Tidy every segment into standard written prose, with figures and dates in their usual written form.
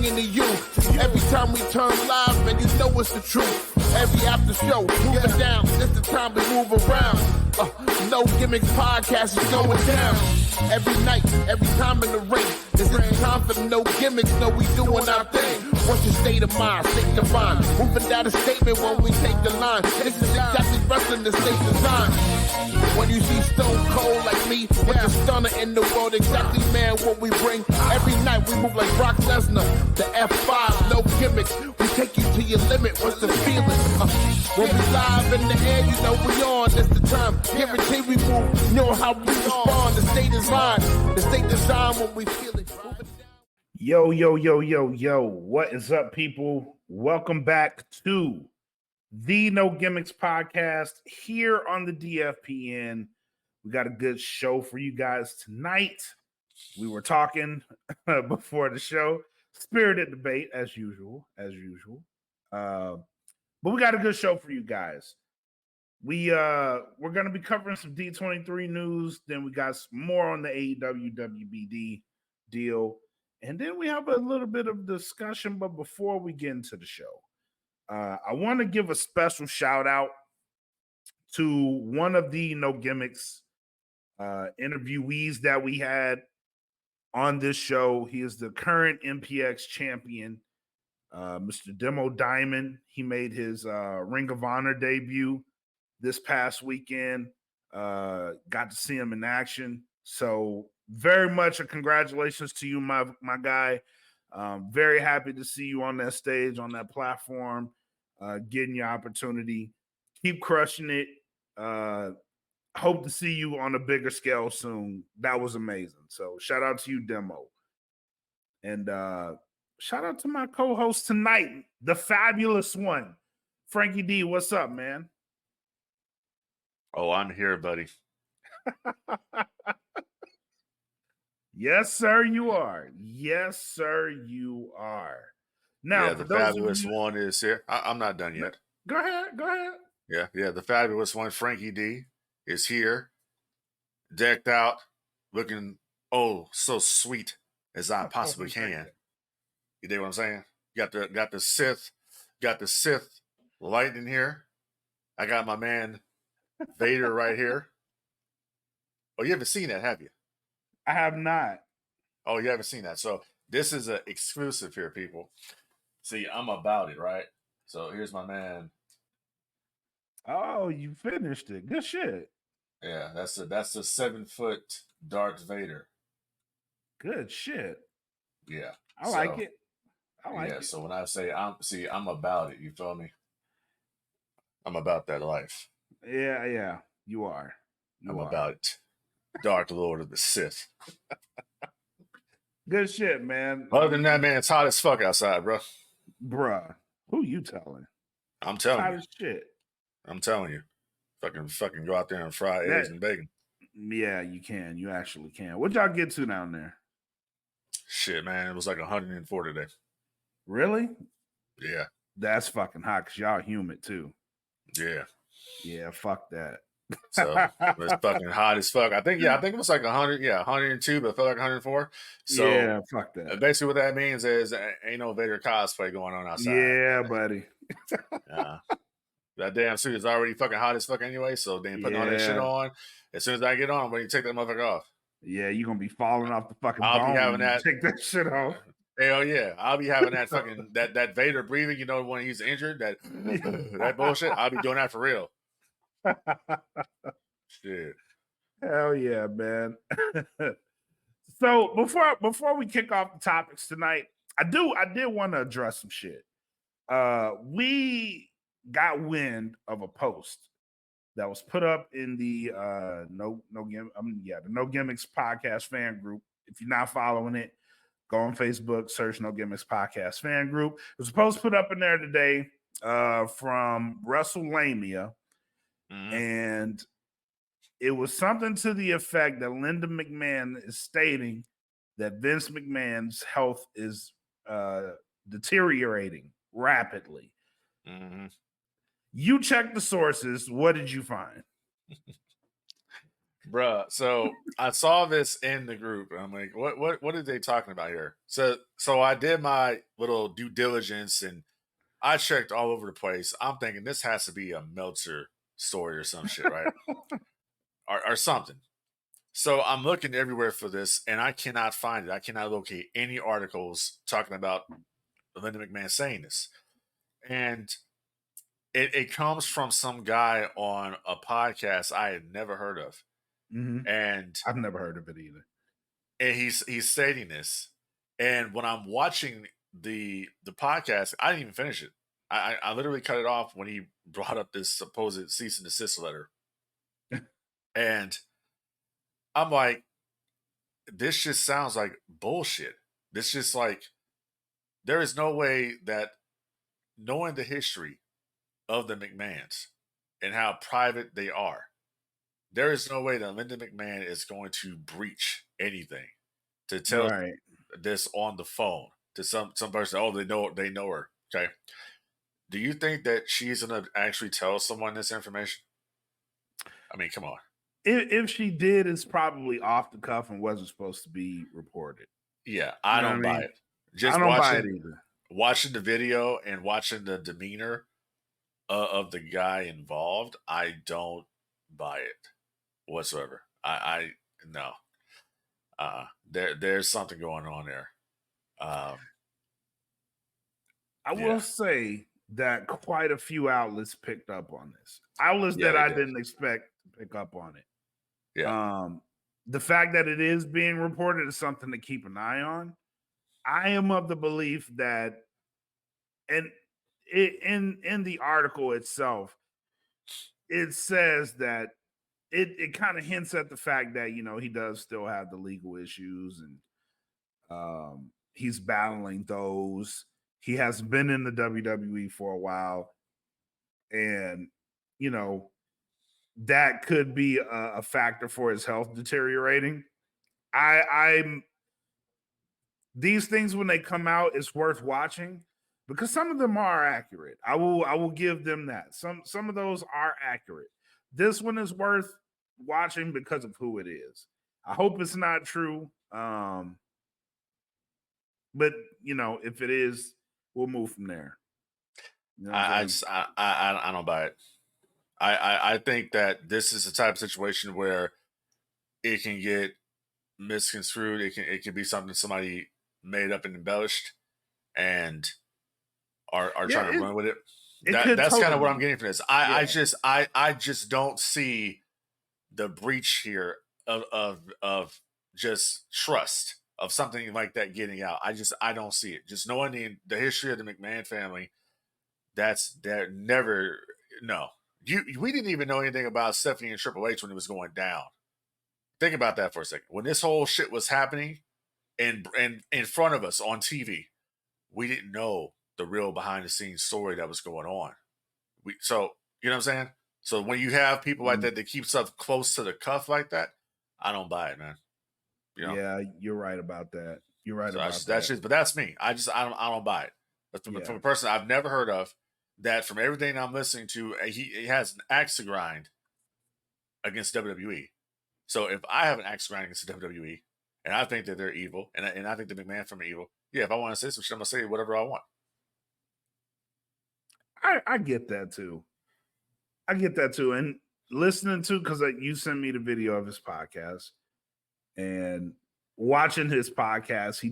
bringing to you. Every time we turn live, man, you know it's the truth. Every after show, moving down. It's the time to move around. No Gimmicks podcast is going down. Every night, every time in the ring. This is the time for the No Gimmicks. No, we doing our thing. What's your state of mind? State of mind. Moving down a statement when we take the line. This is exactly wrestling the state design. When you see Stone Cold like me, with the stunner in the world, exactly, man, what we bring. Every night we move like Brock Lesnar. The F5, No Gimmicks. We take you to your limit. What's the feeling? When we live in the air, you know we on. That's the time. Guarantee we move. You know how we respond. The state design. The state design when we feel it. Yo, yo, yo, yo, yo. What is up, people? Welcome back to the No Gimmicks podcast here on the DFPN. We got a good show for you guys tonight. We were talking before the show. Spirited debate, as usual. But we got a good show for you guys. We're going to be covering some D23 news. Then we got some more on the AEW WBD deal. And then we have a little bit of discussion. But before we get into the show, I want to give a special shout out to one of the No Gimmicks interviewees that we had on this show. He is the current MPX champion, Mr. Demo Diamond. He made his Ring of Honor debut this past weekend. Got to see him in action. So very much a congratulations to you, my guy. Very happy to see you on that stage, on that platform, getting your opportunity. Keep crushing it. Hope to see you on a bigger scale soon. That was amazing. So shout out to you, Demo. And shout out to my co-host tonight, the fabulous one, Frankie D. What's up, man? Oh, I'm here, buddy. Yes, sir, you are. Yes, sir, you are. Now, yeah, the fabulous one is here. I'm not done yet. Go ahead. Yeah, the fabulous one, Frankie D, is here, decked out, looking so sweet as I possibly can. You dig what I'm saying? Got the Sith light in here. I got my man Vader right here. Oh, you haven't seen that, have you? I have not. Oh, you haven't seen that. So this is an exclusive here, people. See, I'm about it, right? So here's my man. Oh, you finished it. Good shit. Yeah, that's a 7-foot Darth Vader. Good shit. Yeah. I like it. Yeah, so when I say I'm about it, you feel me? I'm about that life. Yeah. You are. I'm about it. Dark Lord of the Sith. Good shit, man. Other than that, man, it's hot as fuck outside, bro. Bruh. Who you telling? I'm telling hot you. As shit. I'm telling you. Fucking go out there and fry eggs and bacon. Yeah, you can. You actually can. What y'all get to down there? Shit, man. It was like 104 today. Really? Yeah. That's fucking hot because y'all humid too. Yeah. Yeah, fuck that. So it's fucking hot as fuck. I think it was like 100, 102, but it felt like 104. So yeah, fuck that. Basically what that means is ain't no Vader cosplay going on outside. Yeah, buddy. That damn suit is already fucking hot as fuck anyway, so they ain't putting all that shit on. As soon as I get on, when you take that motherfucker off. Yeah, you're gonna be falling off the fucking I'll bone. be having that. Take that shit off. Hell yeah. I'll be having that fucking that Vader breathing, you know, when he's injured, that bullshit. I'll be doing that for real. Shit. Hell yeah, man. So before we kick off the topics tonight, I did want to address some shit. We got wind of a post that was put up in the the No Gimmicks podcast fan group. If you're not following it, go on Facebook, search No Gimmicks podcast fan group. It was a post put up in there today from WrestleMania. Mm-hmm. And it was something to the effect that Linda McMahon is stating that Vince McMahon's health is deteriorating rapidly. Mm-hmm. You checked the sources. What did you find? Bruh, so I saw this in the group. And I'm like, what are they talking about here? So I did my little due diligence and I checked all over the place. I'm thinking this has to be a Meltzer story or some shit, right? or something. So I'm looking everywhere for this and I cannot find it. I cannot locate any articles talking about Linda McMahon saying this. And it comes from some guy on a podcast I had never heard of. Mm-hmm. And I've never heard of it either. And he's stating this. And when I'm watching the podcast, I didn't even finish it. I literally cut it off when he brought up this supposed cease and desist letter. And I'm like, this just sounds like bullshit. This just like, there is no way that knowing the history of the McMahons and how private they are, there is no way that Linda McMahon is going to breach anything to tell this on the phone to some person. Oh, they know her. Okay. Do you think that she's going to actually tell someone this information? I mean, come on. If she did, it's probably off the cuff and wasn't supposed to be reported. Yeah, I don't buy it. Just I don't buy it either. Watching the video and watching the demeanor of the guy involved, I don't buy it whatsoever. I no. There's something going on there. I will say that quite a few outlets picked up on this. Outlets that I didn't expect to pick up on it. Yeah. The fact that it is being reported is something to keep an eye on. I am of the belief that, and in the article itself, it says that it kind of hints at the fact that, you know, he does still have the legal issues and he's battling those. He has been in the WWE for a while, and, you know, that could be a factor for his health deteriorating. I'm these things, when they come out, it's worth watching because some of them are accurate. I will give them that. Some of those are accurate. This one is worth watching because of who it is. I hope it's not true. But you know, if it is, we'll move from there. You know I don't buy it. I think that this is the type of situation where it can get misconstrued. It can be something somebody made up and embellished and are trying to run with it. That's kind of what I'm getting from this. I just don't see the breach here of just trust of something like that getting out. I don't see it. Just knowing the history of the McMahon family, they're never no. We didn't even know anything about Stephanie and Triple H when it was going down. Think about that for a second. When this whole shit was happening and in front of us on TV, we didn't know the real behind the scenes story that was going on. So you know what I'm saying? So when you have people like that keep stuff close to the cuff like that, I don't buy it, man. You know? Yeah, you're right about that. You're right about that. That's just, but that's me. I don't buy it. But from a person I've never heard of, that from everything I'm listening to, he has an axe to grind against WWE. So if I have an axe to grind against the WWE, and I think that they're evil, and I think the McMahon from evil, if I want to say some shit, I'm gonna say whatever I want. I get that too. And listening to, because you sent me the video of his podcast, and watching his podcast, he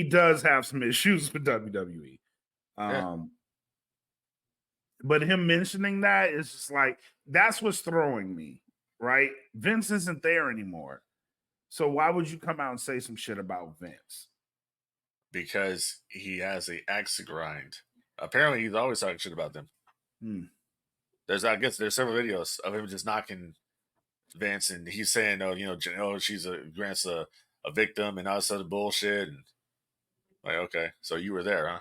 does have some issues with WWE. But him mentioning that is just like, that's what's throwing me, right? Vince isn't there anymore. So why would you come out and say some shit about Vince? Because he has an axe to grind. Apparently, he's always talking shit about them. There's several videos of him just knocking Vince, and he's saying, "Oh, you know, Janelle, she's Grant's a victim," and all this other bullshit. And like, okay, so you were there, huh?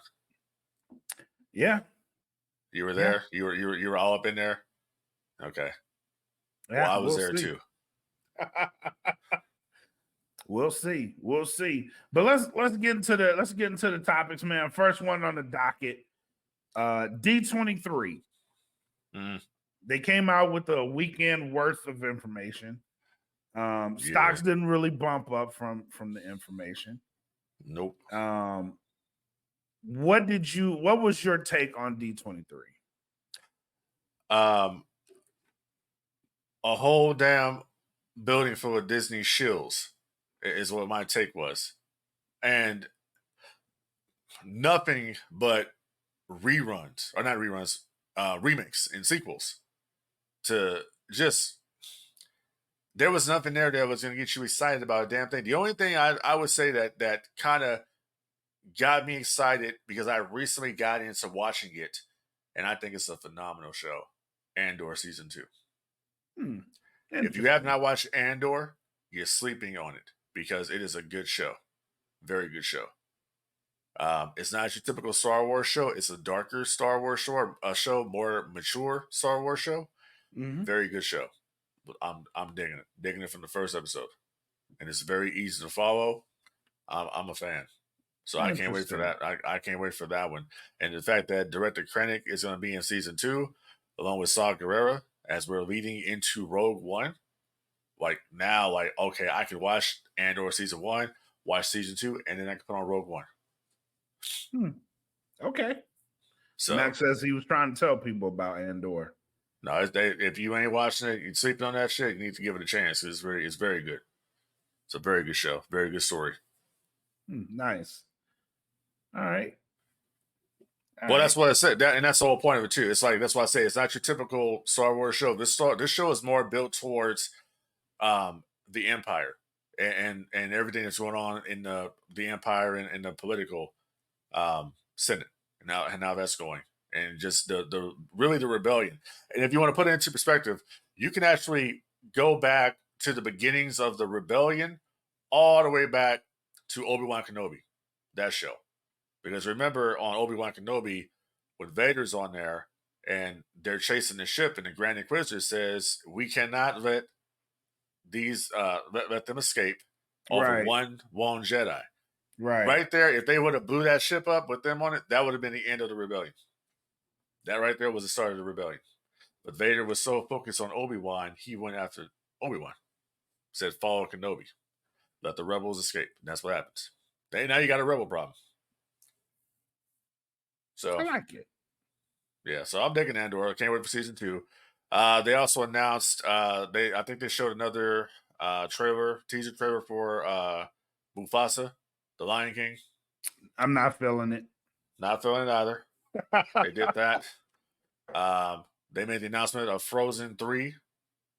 Yeah, you were there. You were all up in there. Okay, well, I was there too. We'll see. But let's get into the topics, man. First one on the docket, D23. They came out with a weekend worth of information. Stocks didn't really bump up from the information. Nope. What was your take on D23? A whole damn building full of Disney shills is what my take was. And nothing but reruns, or not reruns, remakes and sequels to just, there was nothing there that was going to get you excited about a damn thing. The only thing I would say that kind of got me excited, because I recently got into watching it, and I think it's a phenomenal show, Andor Season 2. If you have not watched Andor, you're sleeping on it, because it is a good show. Very good show. It's not your typical Star Wars show. It's a darker Star Wars show, a show more mature Star Wars show. Very good show. But I'm digging it from the first episode, and it's very easy to follow. I'm a fan, so I can't wait for that. I can't wait for that one, and the fact that director Krennic is going to be in Season 2, along with Saw Gerrera, as we're leading into Rogue One. Like now, like okay, I can watch Andor Season 1, watch Season 2, and then I can put on Rogue One. Okay. So Max says he was trying to tell people about Andor. No, if you ain't watching it, you sleeping on that shit, you need to give it a chance. It's very good. It's a very good show. Very good story. Nice. All right. That's what I said. And that's the whole point of it too. It's like, that's why I say it's not your typical Star Wars show. This show is more built towards the Empire and everything that's going on in the Empire and the political Senate and how that's going. And just the rebellion. And if you want to put it into perspective, you can actually go back to the beginnings of the rebellion, all the way back to Obi-Wan Kenobi, that show. Because remember on Obi-Wan Kenobi, when Vader's on there and they're chasing the ship, and the Grand Inquisitor says, "We cannot let these let them escape over one Jedi." Right there, if they would have blew that ship up with them on it, that would have been the end of the rebellion. That right there was the start of the rebellion. But Vader was so focused on Obi-Wan, he went after Obi-Wan. Said, "Follow Kenobi. Let the rebels escape." And that's what happens. Now you got a rebel problem. So I like it. Yeah, so I'm digging Andor. I can't wait for Season 2. They also announced, I think they showed another teaser trailer for Mufasa, the Lion King. I'm not feeling it. Not feeling it either. They did that. They made the announcement of Frozen 3.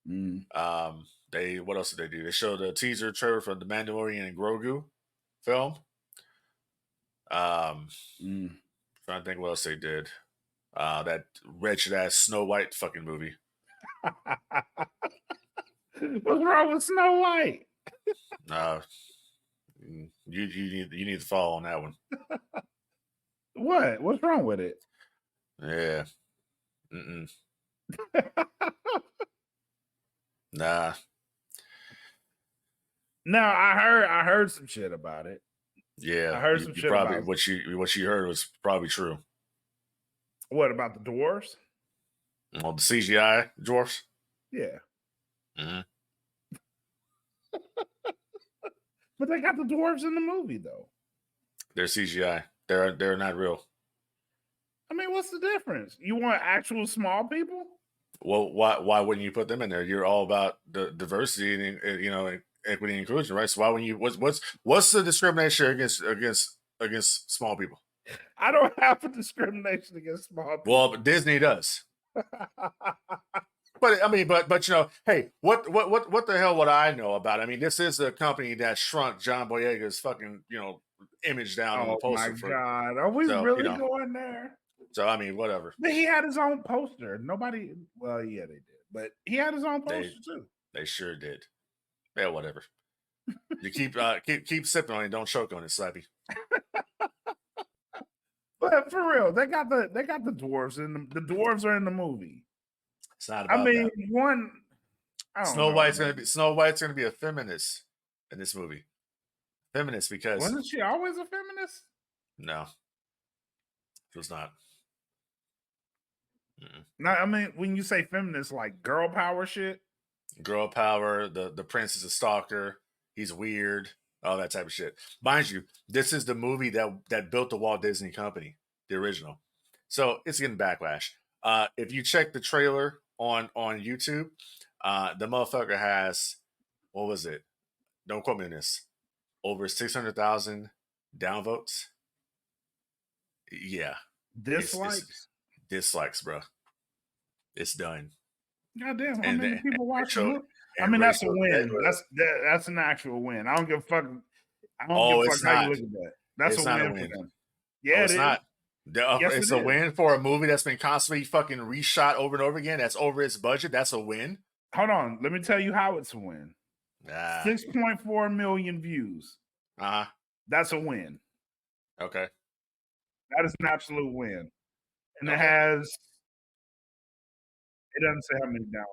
What else did they do? They showed a teaser trailer for the Mandalorian and Grogu film. Trying to think what else they did. That wretched ass Snow White fucking movie. What's wrong with Snow White? You need to follow on that one. What? What's wrong with it? Yeah. Nah. No, I heard some shit about it. Yeah, I heard some shit probably about it. what you heard was probably true. What about the dwarves? Well, the CGI dwarfs. Yeah. Mm-hmm. But they got the dwarves in the movie though. They're CGI. They're not real. I mean, what's the difference? You want actual small people? Well, why wouldn't you put them in there? You're all about the diversity and equity and inclusion, right? So why wouldn't you? What's the discrimination against small people? I don't have a discrimination against small people. Well, Disney does. But I mean, but hey, what the hell would I know about it? I mean, this is a company that shrunk John Boyega's fucking image down on the poster. Oh my god, are we really going there? So I mean, whatever. But he had his own poster. Nobody. Well, yeah, they did, but he had his own poster too. They sure did. Yeah, whatever. You keep sipping on it. Don't choke on it, Slappy. But for real, they got the dwarves in the dwarves are in the movie. It's not about that. Snow White's gonna be a feminist in this movie. Feminist because wasn't she always a feminist? No, she was not. No, I mean when you say feminist, like girl power shit. girl power. The prince is a stalker. He's weird. All that type of shit. Mind you, this is the movie that built the Walt Disney Company, the original. So it's getting backlash. If you check the trailer on YouTube, the motherfucker has, what was it? Don't quote me on this. Over 600,000 downvotes. Yeah, Dislikes. Dislikes, bro. It's done. Goddamn, how And many people watching it? I and mean, that's a Rachel, win. That's an actual win. I don't give a fuck. I don't oh, give a it's fuck how you not. look at that. That's It's a not a win for win. them. Oh, Yeah, it's it is. not. Yes, It's it a is. win for a movie that's been constantly fucking reshot over and over again. That's over its budget. That's a win. Hold on. Let me tell you how it's a win. 6.4 million views. Uh huh. That's a win. Okay. That is an absolute win. And Okay. it doesn't say how many down.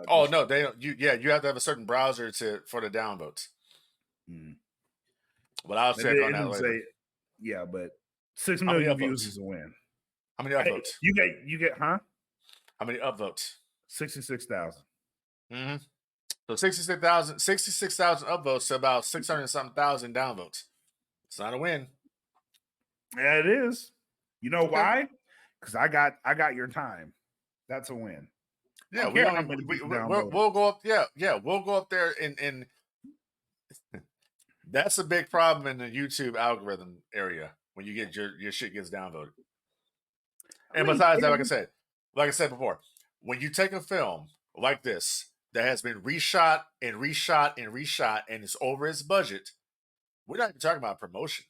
Oh no, they don't. You have to have a certain browser for the downvotes. But I'll check on that later. Yeah, but 6 million views is a win. How many upvotes? You get huh? How many upvotes? 66,000. Mm-hmm. So 66,000 upvotes to about 600-something thousand downvotes. It's not a win. Yeah, it is. You know why? Because I got your time. That's a win. Yeah, we'll go up. Yeah, we'll go up there and that's a big problem in the YouTube algorithm area when you get your shit gets downvoted. And besides that, like I said before, when you take a film like this that has been reshot and it's over its budget, we're not even talking about promotion.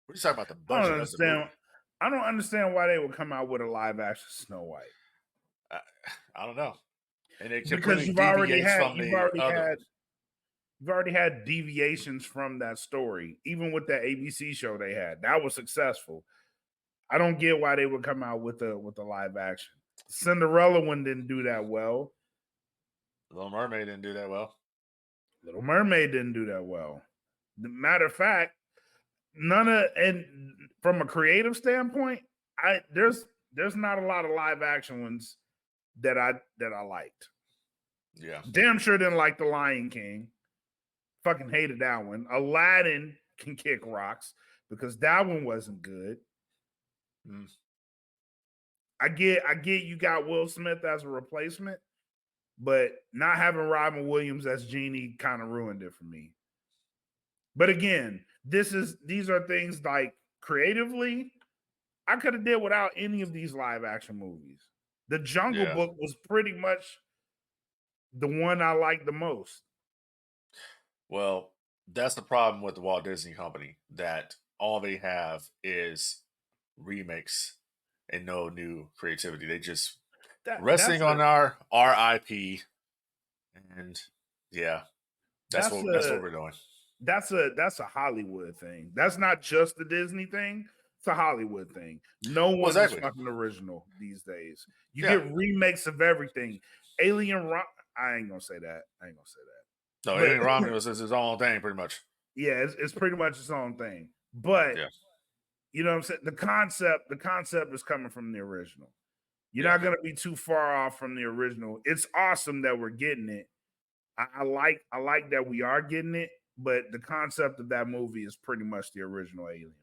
We're just talking about the budget of the movie. I don't understand why they would come out with a live action Snow White. I don't know. And it because you've already had deviations from that story, even with that ABC show they had. That was successful. I don't get why they would come out with a live action. Cinderella one didn't do that well. Little Mermaid didn't do that well. Little Mermaid didn't do that well. The matter of fact, and from a creative standpoint, there's not a lot of live action ones that I liked. Yeah. Damn sure didn't like The Lion King. Fucking hated that one. Aladdin can kick rocks because that one wasn't good. I get you got Will Smith as a replacement, but not having Robin Williams as Genie kind of ruined it for me. But again, these are things like creatively, I could have did without any of these live action movies. The Jungle Book was pretty much the one I liked the most. Well, that's the problem with the Walt Disney Company, that all they have is remakes and no new creativity. They just resting on our IP, and that's what we're doing. That's a Hollywood thing. That's not just the Disney thing. It's a Hollywood thing. No one is fucking original these days. You get remakes of everything. I ain't gonna say that. No, Alien Romulus is his own thing, pretty much. Yeah, it's pretty much its own thing. But you know what I'm saying? The concept is coming from the original. You're not gonna be too far off from the original. It's awesome that we're getting it. I like that we are getting it, but the concept of that movie is pretty much the original Alien movie.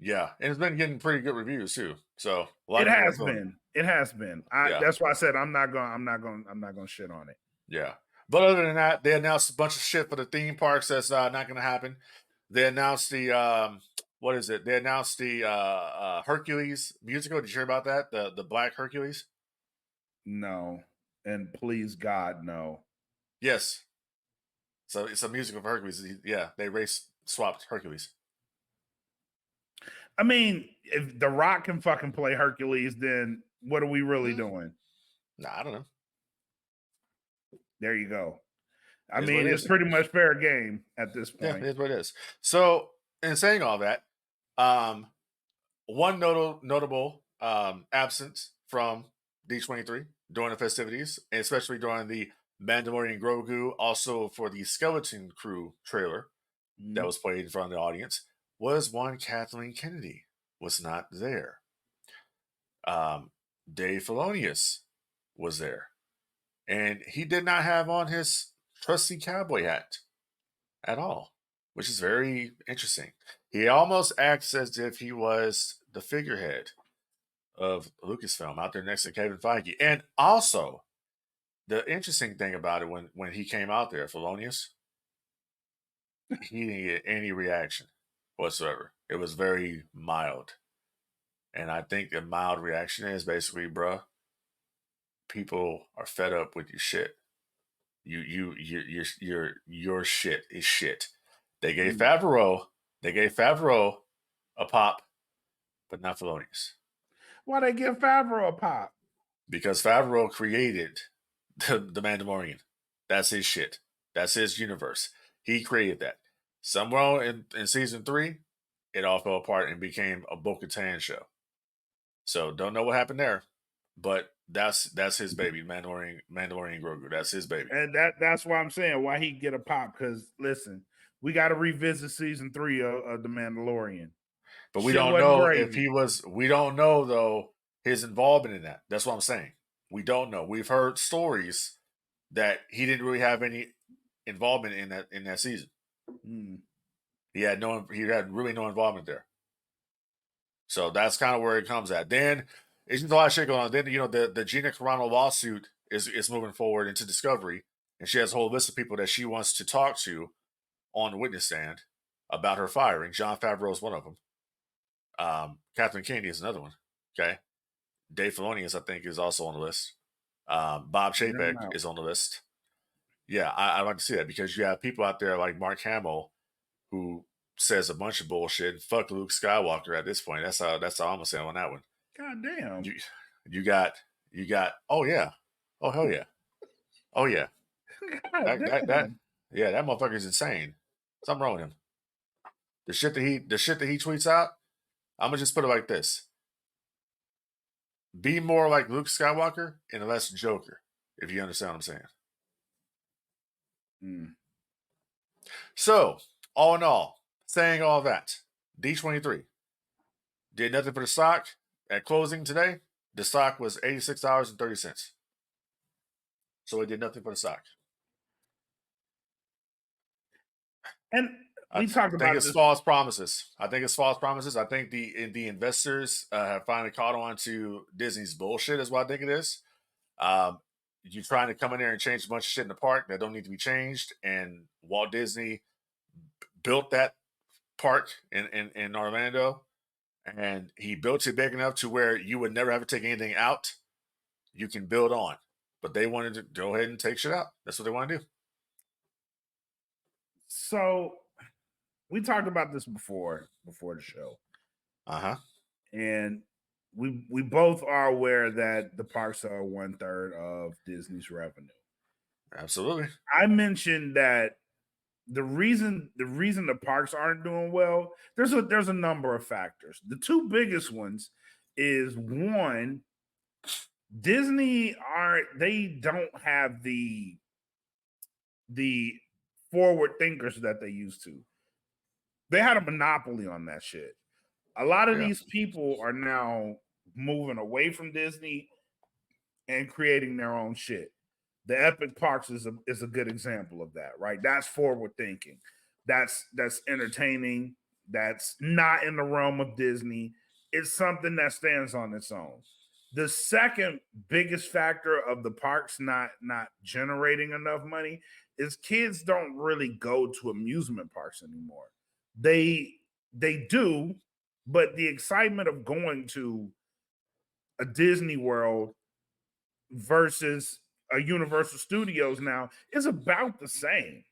Yeah, and it's been getting pretty good reviews too. So it has been. That's why I said I'm not gonna shit on it. Yeah. But other than that, they announced a bunch of shit for the theme parks that's not going to happen. They announced the what is it? They announced the Hercules musical. Did you hear about that? The Black Hercules? No. And please God, no. Yes. So it's a musical for Hercules. Yeah, they swapped Hercules. I mean, if The Rock can fucking play Hercules, then what are we really doing? Nah, I don't know. There you go. I mean, it's pretty much fair game at this point. Yeah, it's what it is. So, in saying all that, one notable absence from D23 during the festivities, and especially during the Mandalorian Grogu, also for the Skeleton Crew trailer that was played in front of the audience, was one Kathleen Kennedy was not there. Dave Filonius was there. and he did not have on his trusty cowboy hat at all, which is very interesting. He almost acts as if he was the figurehead of Lucasfilm out there next to Kevin Feige. And also, the interesting thing about it when he came out there, Felonious, he didn't get any reaction whatsoever. It was very mild. And I think the mild reaction is basically, bruh, people are fed up with your shit. Your shit is shit. They gave Favreau a pop, but not Felonious. Why they give Favreau a pop? Because Favreau created the Mandalorian. That's his shit. That's his universe. He created that. Somewhere in season 3, it all fell apart and became a Bo-Katan show. So don't know what happened there, but that's his baby, Mandalorian Grogu. That's his baby. And that's why I'm saying why he get a pop. Because listen, we got to revisit season 3 of the Mandalorian. But we don't know if he was. We don't know though his involvement in that. That's what I'm saying. We don't know. We've heard stories that he didn't really have any involvement in that season. He had really no involvement there. So that's kind of where it comes at. Then it's just a lot of shit going on. Then the Gina Carano lawsuit is moving forward into discovery, and she has a whole list of people that she wants to talk to on the witness stand about her firing. Jon Favreau is one of them. Kathleen Kennedy is another one. Okay. Dave Filoni I think is also on the list. Bob Chapek is on the list. Yeah, I'd like to see that because you have people out there like Mark Hamill who says a bunch of bullshit. Fuck Luke Skywalker at this point. That's all I'm gonna say on that one. God damn. You got oh yeah. Oh hell yeah. Oh yeah. that motherfucker's insane. Something wrong with him. The shit that he tweets out, I'm gonna just put it like this. Be more like Luke Skywalker and less Joker, if you understand what I'm saying. So, all in all, saying all that, D23 did nothing for the stock. At closing today, the stock was $86.30. So it did nothing for the stock. And we talked about I think it's false promises. I think the investors have finally caught on to Disney's bullshit is what I think it is. You're trying to come in there and change a bunch of shit in the park that don't need to be changed. And Walt Disney built that park in Orlando, and he built it big enough to where you would never have to take anything out. You can build on. But they wanted to go ahead and take shit out. That's what they want to do. So we talked about this before the show. And we both are aware that the parks are 1/3 of Disney's revenue. Absolutely. I mentioned that the reason the parks aren't doing well, there's a number of factors. The two biggest ones is one, Disney they don't have the forward thinkers that they used to. They had a monopoly on that shit. A lot of these people are now moving away from Disney and creating their own shit. The Epic Parks is a good example of that, right? That's forward thinking. That's entertaining. That's not in the realm of Disney. It's something that stands on its own. The second biggest factor of the parks not generating enough money is kids don't really go to amusement parks anymore. They do, but the excitement of going to a Disney World versus a Universal Studios now is about the same,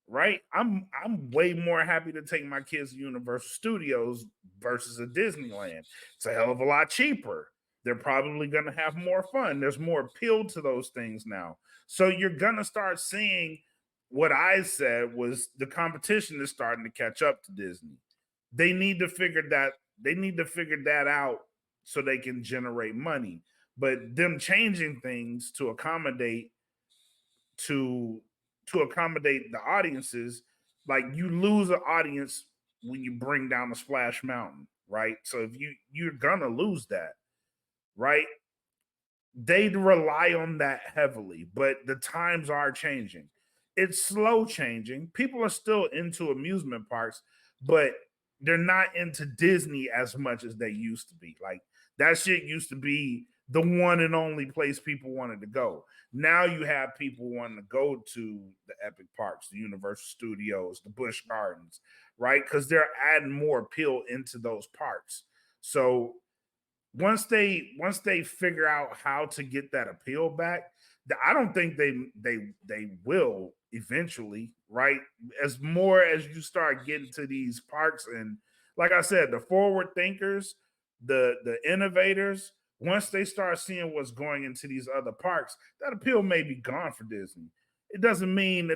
right? I'm way more happy to take my kids to Universal Studios versus a Disneyland. It's a hell of a lot cheaper. They're probably going to have more fun. There's more appeal to those things now. So you're going to start seeing what I said was the competition is starting to catch up to Disney. They need to figure that out so they can generate money. But them changing things to accommodate the audiences, like you lose an audience when you bring down the Splash Mountain, right? So if you're gonna lose that, right? they rely on that heavily, but the times are changing. It's slow changing. People are still into amusement parks, but they're not into Disney as much as they used to be. Like that shit used to be the one and only place people wanted to go. Now you have people wanting to go to the Epic Parks, the Universal Studios, the Busch Gardens, right? Because they're adding more appeal into those parks. So once they figure out how to get that appeal back, I don't think they will eventually, right? As more as you start getting to these parks, and like I said, the forward thinkers, the innovators, once they start seeing what's going into these other parks, that appeal may be gone for Disney. It doesn't mean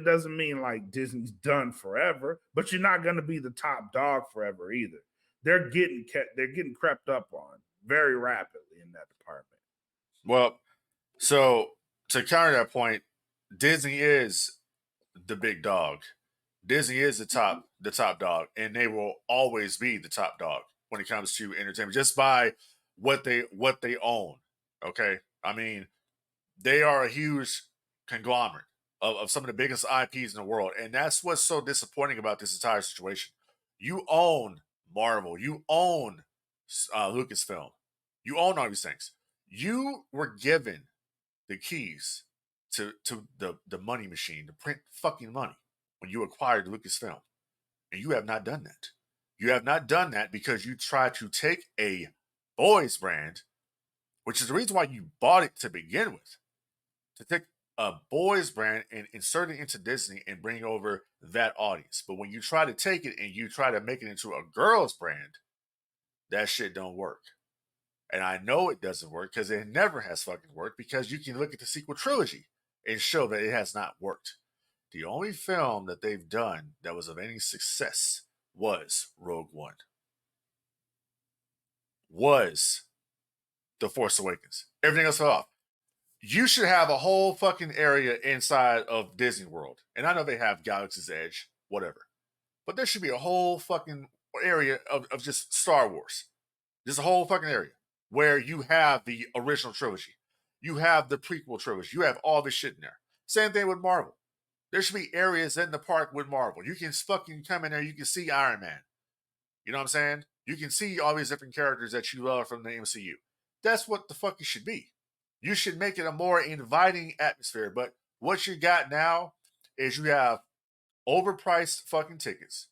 like Disney's done forever, but you're not going to be the top dog forever either. They're getting crept up on very rapidly in that department. Well, so to counter that point, Disney is the big dog. Disney is the top dog, and they will always be the top dog when it comes to entertainment, just by what they own. Okay, I mean, they are a huge conglomerate of some of the biggest IPs in the world, and that's what's so disappointing about this entire situation. You own Marvel, you own Lucasfilm, you own all these things. You were given the keys to the money machine to print fucking money when you acquired Lucasfilm, and you have not done that. You have not done that because you tried to take a boys brand, which is the reason why you bought it to begin with, to take a boys brand and insert it into Disney and bring over that audience. But when you try to take it and you try to make it into a girls brand, that shit don't work. And I know it doesn't work because it never has fucking worked, because you can look at the sequel trilogy and show that it has not worked. The only film that they've done that was of any success was Rogue One. Was The Force Awakens. Everything else fell off. You should have a whole fucking area inside of Disney World. And I know they have Galaxy's Edge, whatever. But there should be a whole fucking area of just Star Wars. Just a whole fucking area where you have the original trilogy. You have the prequel trilogy. You have all this shit in there. Same thing with Marvel. There should be areas in the park with Marvel. You can fucking come in there, you can see Iron Man. You know what I'm saying? You can see all these different characters that you love from the MCU. That's what the fuck it should be. You should make it a more inviting atmosphere. But what you got now is you have overpriced fucking tickets.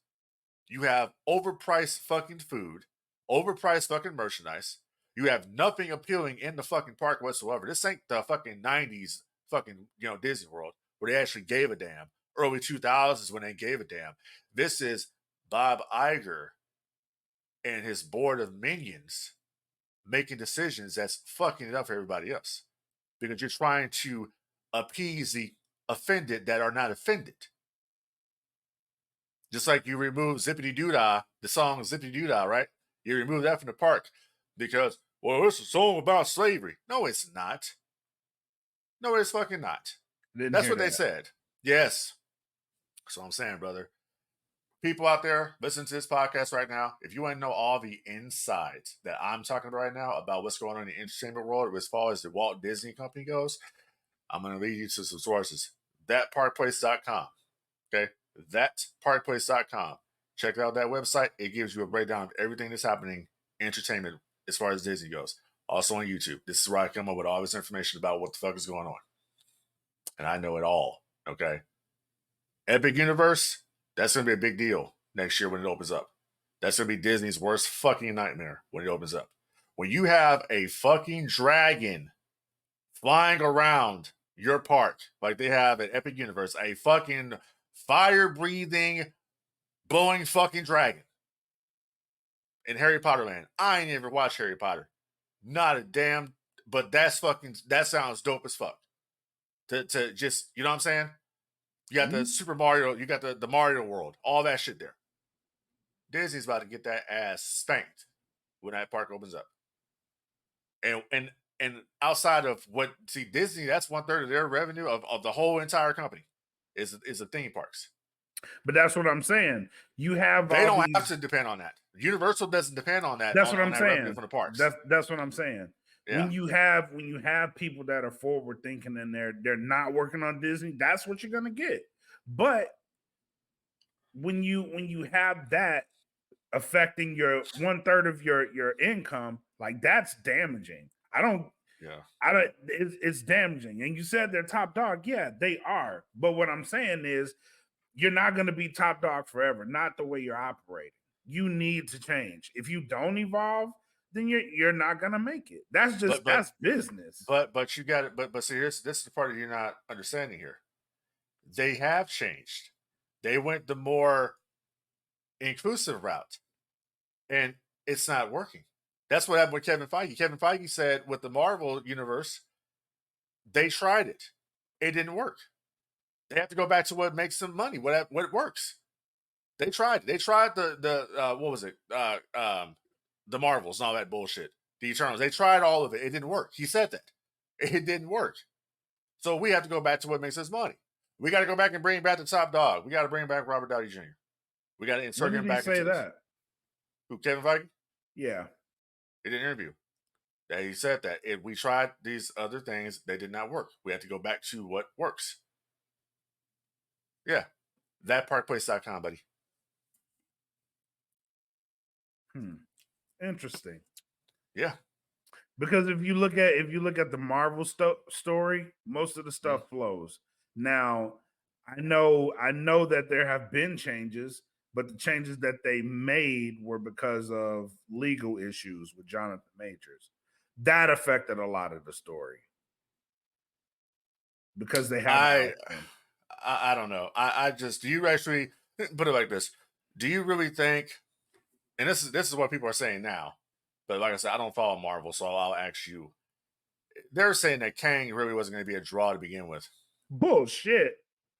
You have overpriced fucking food. Overpriced fucking merchandise. You have nothing appealing in the fucking park whatsoever. This ain't the fucking 90s fucking, Disney World where they actually gave a damn. Early 2000s when they gave a damn. This is Bob Iger and his board of minions making decisions that's fucking it up for everybody else. Because you're trying to appease the offended that are not offended. Just like you remove Zippity Doodah, the song Zippity Doodah, right? You remove that from the park because, well, it's a song about slavery. No, it's not. No, it's fucking not. That's what they said. Yes. That's what I'm saying, brother. People out there listening to this podcast right now, if you want to know all the insides that I'm talking about right now about what's going on in the entertainment world as far as the Walt Disney Company goes, I'm going to lead you to some sources. ThatParkPlace.com. Okay? ThatParkPlace.com. Check out that website. It gives you a breakdown of everything that's happening in entertainment as far as Disney goes. Also on YouTube. This is where I come up with all this information about what the fuck is going on. And I know it all. Okay? Epic Universe, that's going to be a big deal next year when it opens up. That's going to be Disney's worst fucking nightmare when it opens up. When you have a fucking dragon flying around your park like they have at Epic Universe, a fucking fire-breathing, blowing fucking dragon in Harry Potter land. I ain't ever watched Harry Potter. Not a damn, but that sounds dope as fuck. To just, you know what I'm saying? You got the Super Mario, you got the Mario World, all that shit there. Disney's about to get that ass spanked when that park opens up. And outside of Disney, that's 1/3 of their revenue of the whole entire company is the theme parks. But that's what I'm saying. You have they don't have to depend on that. Universal doesn't depend on that. That's what I'm saying. From the parks. That's what I'm saying. When you have people that are forward thinking and they're not working on Disney, that's what you're gonna get. But when you have that affecting your 1/3 of your income, like that's damaging. I don't. It's damaging. And you said they're top dog. Yeah, they are. But what I'm saying is, you're not going to be top dog forever. Not the way you're operating. You need to change. If you don't evolve, then you're not going to make it. That's just that's business. But you got it. But see, this is the part that you're not understanding here. They have changed. They went the more inclusive route, and it's not working. That's what happened with Kevin Feige. Kevin Feige said with the Marvel universe, they tried it. It didn't work. They have to go back to what makes them money, what works. They tried. They tried the what was it? The Marvels and all that bullshit. The Eternals. They tried all of it. It didn't work. He said that. It didn't work. So we have to go back to what makes us money. We got to go back and bring back the top dog. We got to bring back Robert Downey Jr. We got to insert him back. Say that. Who, Kevin Feige? Yeah. In an interview. That he said that if we tried these other things, they did not work. We have to go back to what works. Yeah. Thatparkplace.com, buddy. Interesting. Yeah. Because if you look at the Marvel story, most of the stuff flows. Now, I know that there have been changes, but the changes that they made were because of legal issues with Jonathan Majors. That affected a lot of the story. Because they have I don't know. I just, do you actually put it like this? Do you really think, and this is what people are saying now, but like I said, I don't follow Marvel, so I'll ask you. They're saying that Kang really wasn't going to be a draw to begin with. Bullshit.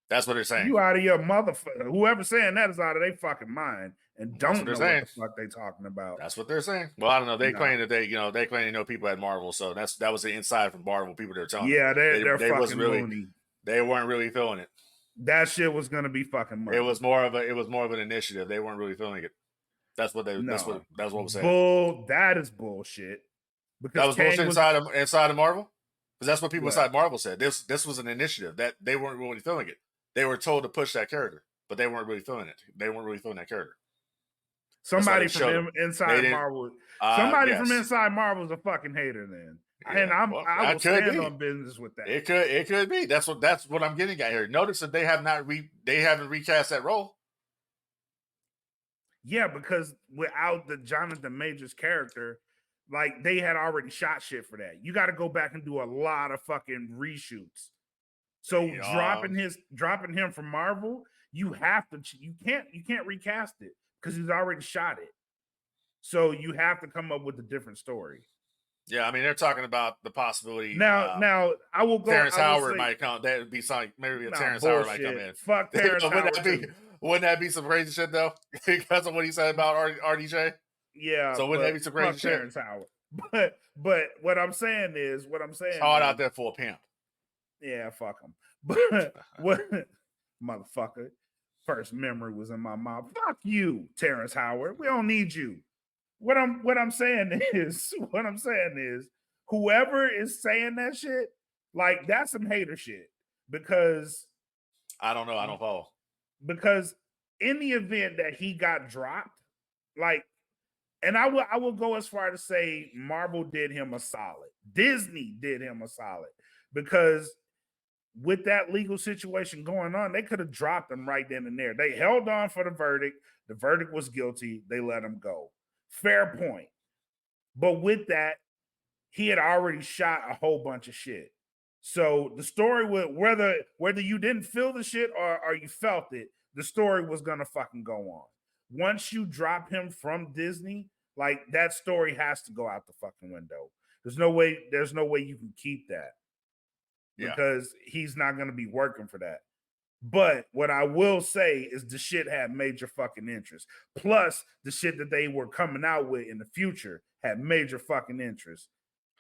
That's what they're saying. You out of your motherfucker. Whoever's saying that is out of their fucking mind and don't know what the fuck they talking about. That's what they're saying. Well, I don't know. They claim that they claim they know people at Marvel, so that was the inside from Marvel people they're telling. Yeah, they're fucking really, loony. They weren't really feeling it. That shit was gonna be fucking money. It was more of an initiative. They weren't really feeling it. That's what was saying. That is bullshit. Because that was bullshit inside of Marvel? Because that's what people inside Marvel said. This was an initiative that they weren't really feeling it. They were told to push that character, but they weren't really feeling it. They weren't really feeling that character. Somebody from inside Marvel. Somebody from inside Marvel is a fucking hater then. Yeah, and I will stand on business with that. It could be. That's what I'm getting at here. Notice that they haven't recast that role. Yeah, because without the Jonathan Majors character, like they had already shot shit for that. You got to go back and do a lot of fucking reshoots. So dropping him from Marvel, you can't recast it because he's already shot it. So you have to come up with a different story. Yeah, I mean they're talking about the possibility. Now I will go. Terrence Howard might come. That would be something. Maybe Terrence Howard might come in. Fuck Terrence Howard. Wouldn't that be some crazy shit though? Because of what he said about RDJ. Yeah. So wouldn't that be some crazy shit? Terrence Howard. But what I'm saying is hard out there for a pimp. Yeah, fuck him. But what, motherfucker? First memory was in my mouth. Fuck you, Terrence Howard. We don't need you. What I'm saying is, whoever is saying that shit, like that's some hater shit. Because I don't know. I don't follow. Because in the event that he got dropped, like, and I will go as far to say Marvel did him a solid. Disney did him a solid because with that legal situation going on, they could have dropped him right then and there. They held on for the verdict. The verdict was guilty. They let him go. Fair point. But with that, he had already shot a whole bunch of shit. So the story with whether you didn't feel the shit or you felt it, the story was gonna fucking go on. Once you drop him from Disney, like that story has to go out the fucking window. There's no way you can keep that. Because he's not gonna be working for that. But what I will say is the shit had major fucking interest. Plus, the shit that they were coming out with in the future had major fucking interest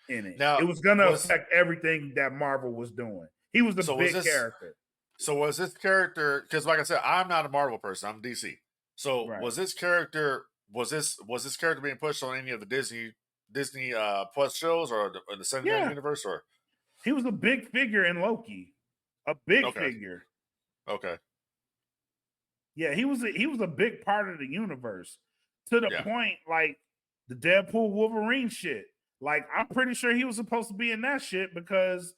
in it. Now, it was going to affect everything that Marvel was doing. He was the big character. So was this character, because like I said, I'm not a Marvel person, I'm DC. So was this character being pushed on any of the Disney Disney Plus shows or the cinematic universe, or he was a big figure in Loki, a big Okay. figure. Okay. Yeah, he was a big part of the universe to the Yeah. point like the Deadpool Wolverine shit. Like I'm pretty sure he was supposed to be in that shit because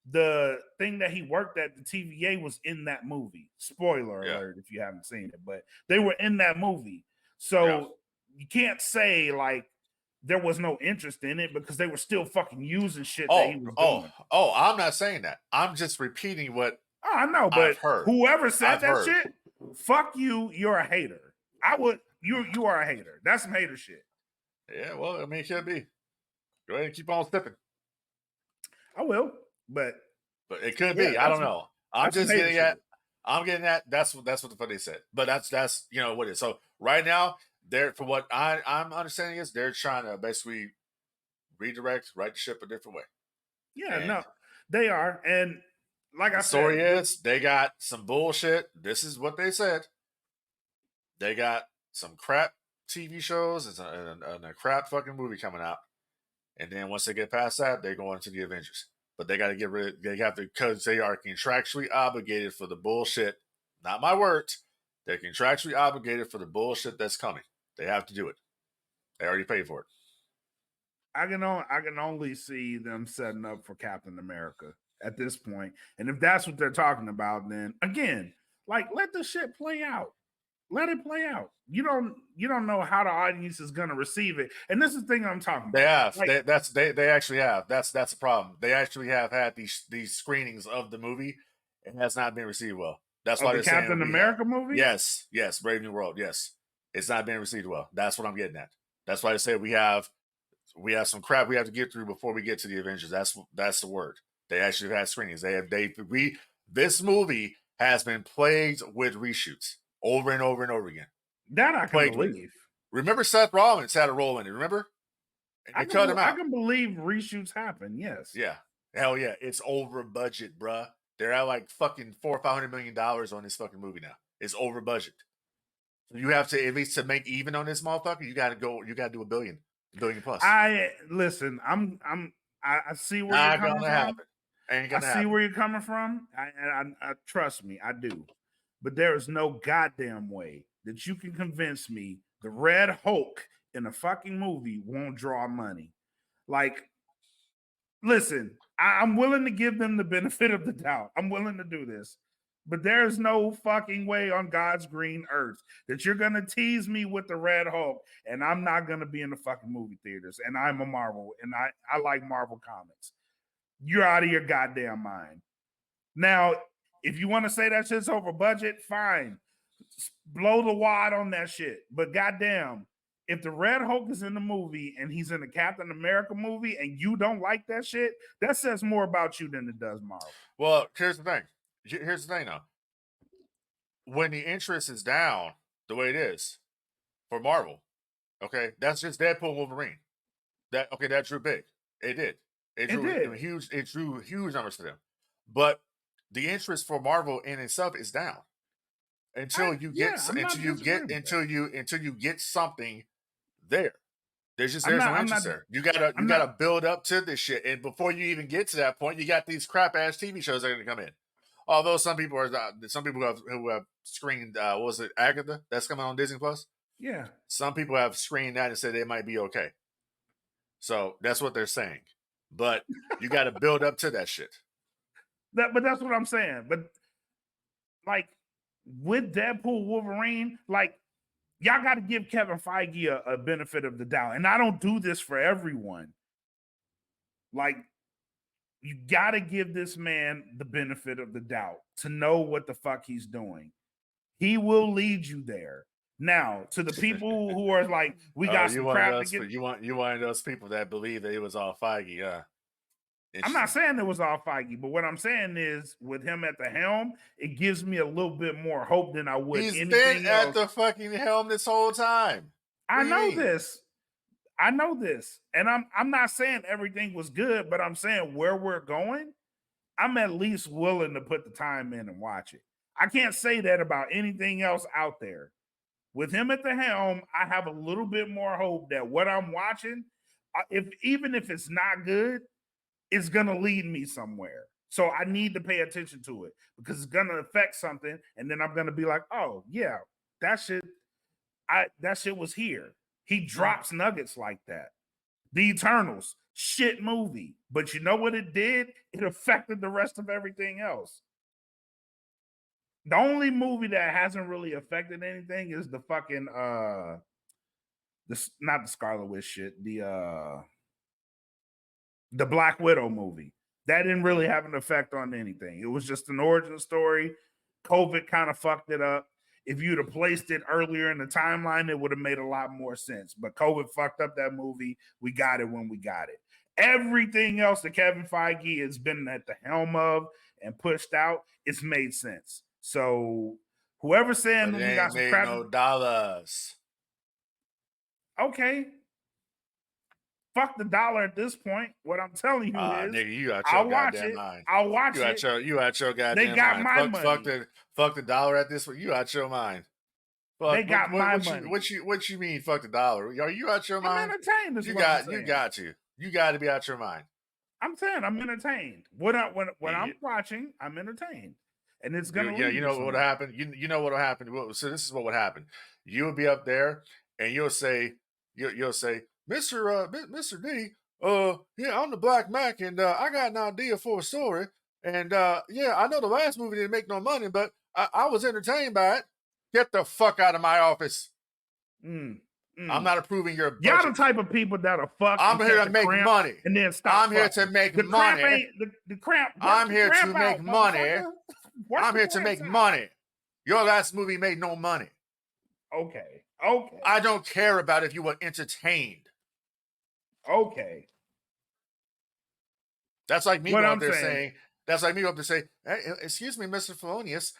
the thing that he worked at the TVA was in that movie. Spoiler Yeah. alert if you haven't seen it, but they were in that movie. So Yeah. you can't say like there was no interest in it because they were still fucking using shit that he was Oh, doing. I'm not saying that. I'm just repeating what Oh, I know, I've but heard. whoever said I've that heard. shit, fuck you. You're a hater. You are a hater. That's some hater shit. Yeah, well, I mean, it could be. Go ahead and keep on stepping. I will, but it could yeah, be. I don't know. I'm just getting at. shit. I'm getting at. That's what the fuck they said. But that's what it is. So right now, they're for what I'm understanding is they're trying to basically redirect, right the ship a different way. Yeah, And no, they are. And like I the said, story is they got some bullshit. This is what they said. They got some crap TV shows and a crap fucking movie coming out. And then once they get past that, they're going to the Avengers. But they got to get rid. They have to, because they are contractually obligated for the bullshit. Not my words. They're contractually obligated for the bullshit that's coming. They have to do it. They already paid for it. I can only see them setting up for Captain America at this point. And if that's what they're talking about, then again, like let the shit play out. Let it play out. You don't know how the audience is gonna receive it. And this is the thing I'm talking about. They have. Like, they actually have. That's a problem. They actually have had these screenings of the movie. It has not been received well. That's why the they're Captain saying America movie? Yes, Brave New World. Yes. It's not being received well. That's what I'm getting at. That's why I say we have some crap we have to get through before we get to the Avengers. That's the word. They actually have had screenings. This movie has been plagued with reshoots over and over and over again. That I can believe. Remember Seth Rollins had a role in it, remember? And they cut him out. I can believe reshoots happen, yes. Yeah. Hell yeah. It's over budget, bruh. They're at like fucking $400 or $500 million on this fucking movie now. It's over budget. So you have to, at least to make even on this motherfucker, you gotta do $1 billion plus. I see where you're coming from. I see where you're coming from. I trust me, I do. But there is no goddamn way that you can convince me the Red Hulk in a fucking movie won't draw money. Like, listen, I'm willing to give them the benefit of the doubt. I'm willing to do this. But there's no fucking way on God's green earth that you're going to tease me with the Red Hulk and I'm not going to be in the fucking movie theaters. And I'm a Marvel and I like Marvel comics. You're out of your goddamn mind. Now, if you want to say that shit's over budget, fine. Blow the wad on that shit. But goddamn, if the Red Hulk is in the movie and he's in the Captain America movie and you don't like that shit, that says more about you than it does Marvel. Well, here's the thing. Though. When the interest is down the way it is for Marvel, okay, that's just Deadpool and Wolverine. That drew big. It did. It drew huge numbers to them. But the interest for Marvel in itself is down until you get something there. There's no interest there. You gotta build up to this shit, and before you even get to that point, you got these crap ass TV shows that are gonna come in. Although some people who have screened what was it, Agatha, that's coming on Disney Plus. Yeah, some people have screened that and said they might be okay. So that's what they're saying. But you got to build up to that shit. But that's what I'm saying. But like with Deadpool Wolverine, like y'all got to give Kevin Feige a benefit of the doubt. And I don't do this for everyone. Like you got to give this man the benefit of the doubt to know what the fuck he's doing. He will lead you there. Now, to the people who are like, we got some crap to get. You want those people that believe that it was all Feige, I'm not saying it was all Feige, but what I'm saying is, with him at the helm, it gives me a little bit more hope than I would. He's been at the fucking helm this whole time. I know this, and I'm not saying everything was good, but I'm saying where we're going, I'm at least willing to put the time in and watch it. I can't say that about anything else out there. With him at the helm, I have a little bit more hope that what I'm watching, even if it's not good, it's gonna lead me somewhere. So I need to pay attention to it because it's gonna affect something, and then I'm gonna be like, oh yeah, that shit was here. He drops nuggets like that. The Eternals, shit movie. But you know what it did? It affected the rest of everything else. The only movie that hasn't really affected anything is the fucking not the Scarlet Witch shit, the Black Widow movie. That didn't really have an effect on anything. It was just an origin story. COVID kind of fucked it up. If you'd have placed it earlier in the timeline, it would have made a lot more sense. But COVID fucked up that movie. We got it when we got it. Everything else that Kevin Feige has been at the helm of and pushed out, it's made sense. So whoever's saying But we it got ain't some made crap, no dollars. okay. Fuck the dollar at this point. What I'm telling you is, Nigga, you out I'll your watch goddamn it. mind. I'll watch You it. out your goddamn They got mind. my money. Fuck the dollar at this point. You out your mind. Fuck, They got my what money. What you mean? Fuck the dollar? Are you out your mind? I'm entertained. Is You what I'm got saying. you got to be out your mind. I'm saying I'm entertained. When I'm watching, I'm entertained, and it's gonna. You know what'll happen. You know what'll happen. So this is what would happen. You would be up there, and you'll say, Mr. D, yeah, I'm the Black Makk, and I got an idea for a story, and yeah, I know the last movie didn't make no money, but I was entertained by it. Get the fuck out of my office. I'm not approving your budget. Y'all the type of people that'll fuck. I'm here to make money, and then stop. I'm here to make money. The cramp. I'm here to make money. I'm here to make money. Your last movie made no money. Okay. I don't care about if you were entertained. Okay. That's like me up there saying. That's like me up there saying, hey, excuse me, Mr. Felonious.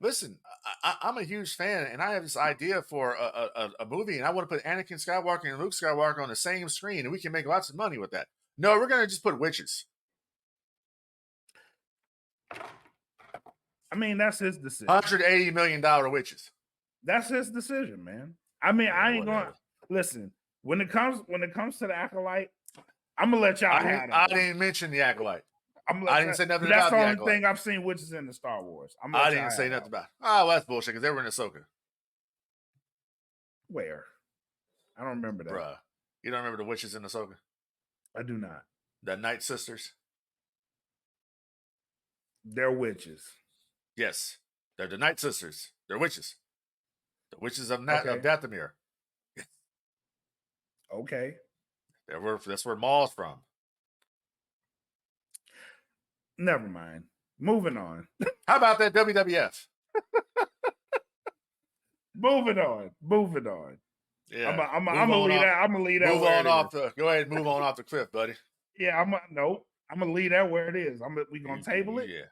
Listen, I'm a huge fan, and I have this idea for a movie, and I want to put Anakin Skywalker and Luke Skywalker on the same screen, and we can make lots of money with that. No, we're gonna just put witches. I mean, that's his decision. $180 million witches. That's his decision, man. I mean, I ain't going to listen. When it comes to the Acolyte, I'm gonna let y'all. I didn't mention the Acolyte. I didn't say nothing about the Acolyte. That's the only thing I've seen witches in the Star Wars. I didn't say nothing about it. Oh, well, that's bullshit because they were in Ahsoka. Where? I don't remember that. Bruh. You don't remember the witches in Ahsoka? I do not. The Night Sisters? They're witches. Yes. They're the Night Sisters. They're witches. The witches of Dathomir. Okay. That's where Maul's from. Never mind. Moving on. How about that WWF? Moving on. Yeah. I'm gonna leave that. I'm gonna leave that. Go ahead and move on off the cliff, buddy. Yeah, I'm gonna leave that where it is. We gonna table it. Yeah.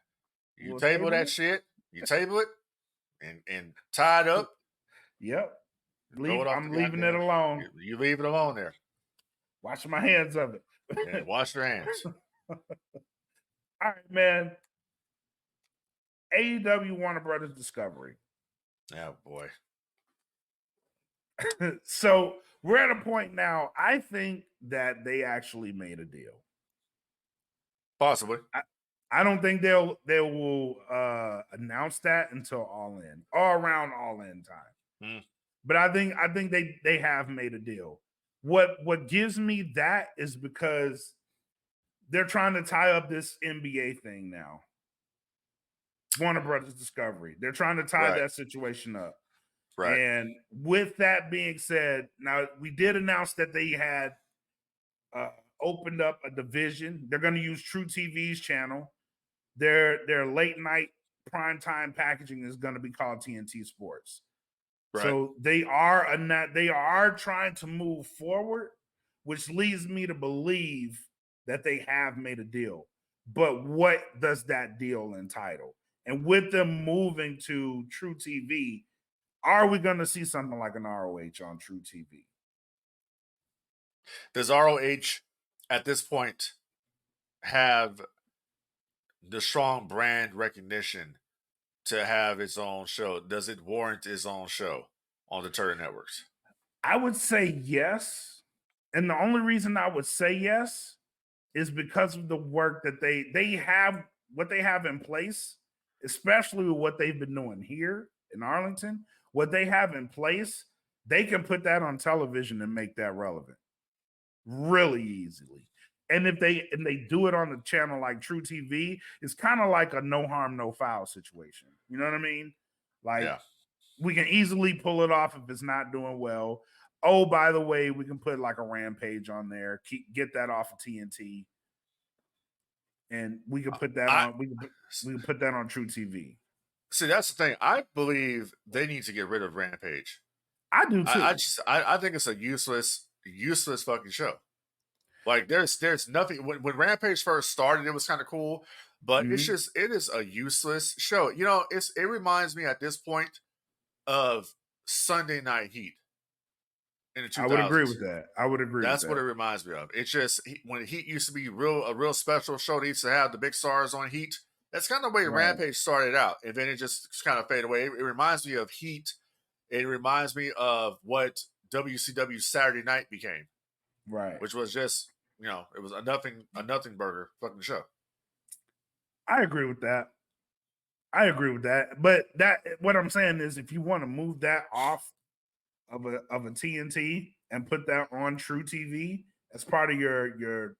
You table that shit. You table it and tie it up. Yep. I'm leaving it alone. You leave it alone there. Wash my hands of it. Yeah, wash your hands. All right, man. AEW Warner Brothers Discovery. Oh, boy. So we're at a point now, I think that they actually made a deal. Possibly. I don't think they will announce that until All In or around All In time. But I think they have made a deal. What gives me that is because they're trying to tie up this NBA thing now. Warner Brothers Discovery. They're trying to tie that situation up. Right. And with that being said, now we did announce that they had opened up a division. They're going to use True TV's channel. Their late night primetime packaging is going to be called TNT Sports. Right. So they are trying to move forward, which leads me to believe that they have made a deal. But what does that deal entitle? And with them moving to True TV, are we going to see something like an ROH on True TV? Does ROH at this point have the strong brand recognition to have its own show? Does it warrant its own show on the Turner Networks? I would say yes, And the only reason I would say yes is because of the work that they have, what they have in place, especially with what they've been doing here in Arlington. What they have in place, they can put that on television and make that relevant really easily. And if they do it on a channel like True TV, it's kind of like a no harm, no foul situation. You know what I mean? Like Yeah. we can easily pull it off if it's not doing well. Oh, by the way, we can put like a Rampage on there, get that off of TNT, and we can put that on. We can put that on True TV. See, that's the thing. I believe they need to get rid of Rampage. I do too. I think it's a useless fucking show. Like there's nothing when Rampage first started, it was kind of cool, but it is a useless show. You know, it reminds me at this point of Sunday Night Heat in the 2000s. I would agree with that. That's what it reminds me of. It's just when Heat used to be a real special show. They used to have the big stars on Heat. That's kind of the way Rampage started out, and then it just kind of faded away. It reminds me of Heat. It reminds me of what WCW Saturday Night became. Right. Which was just, you know, it was a nothing burger fucking show. I agree with that. But what I'm saying is if you want to move that off of a TNT and put that on True TV as part of your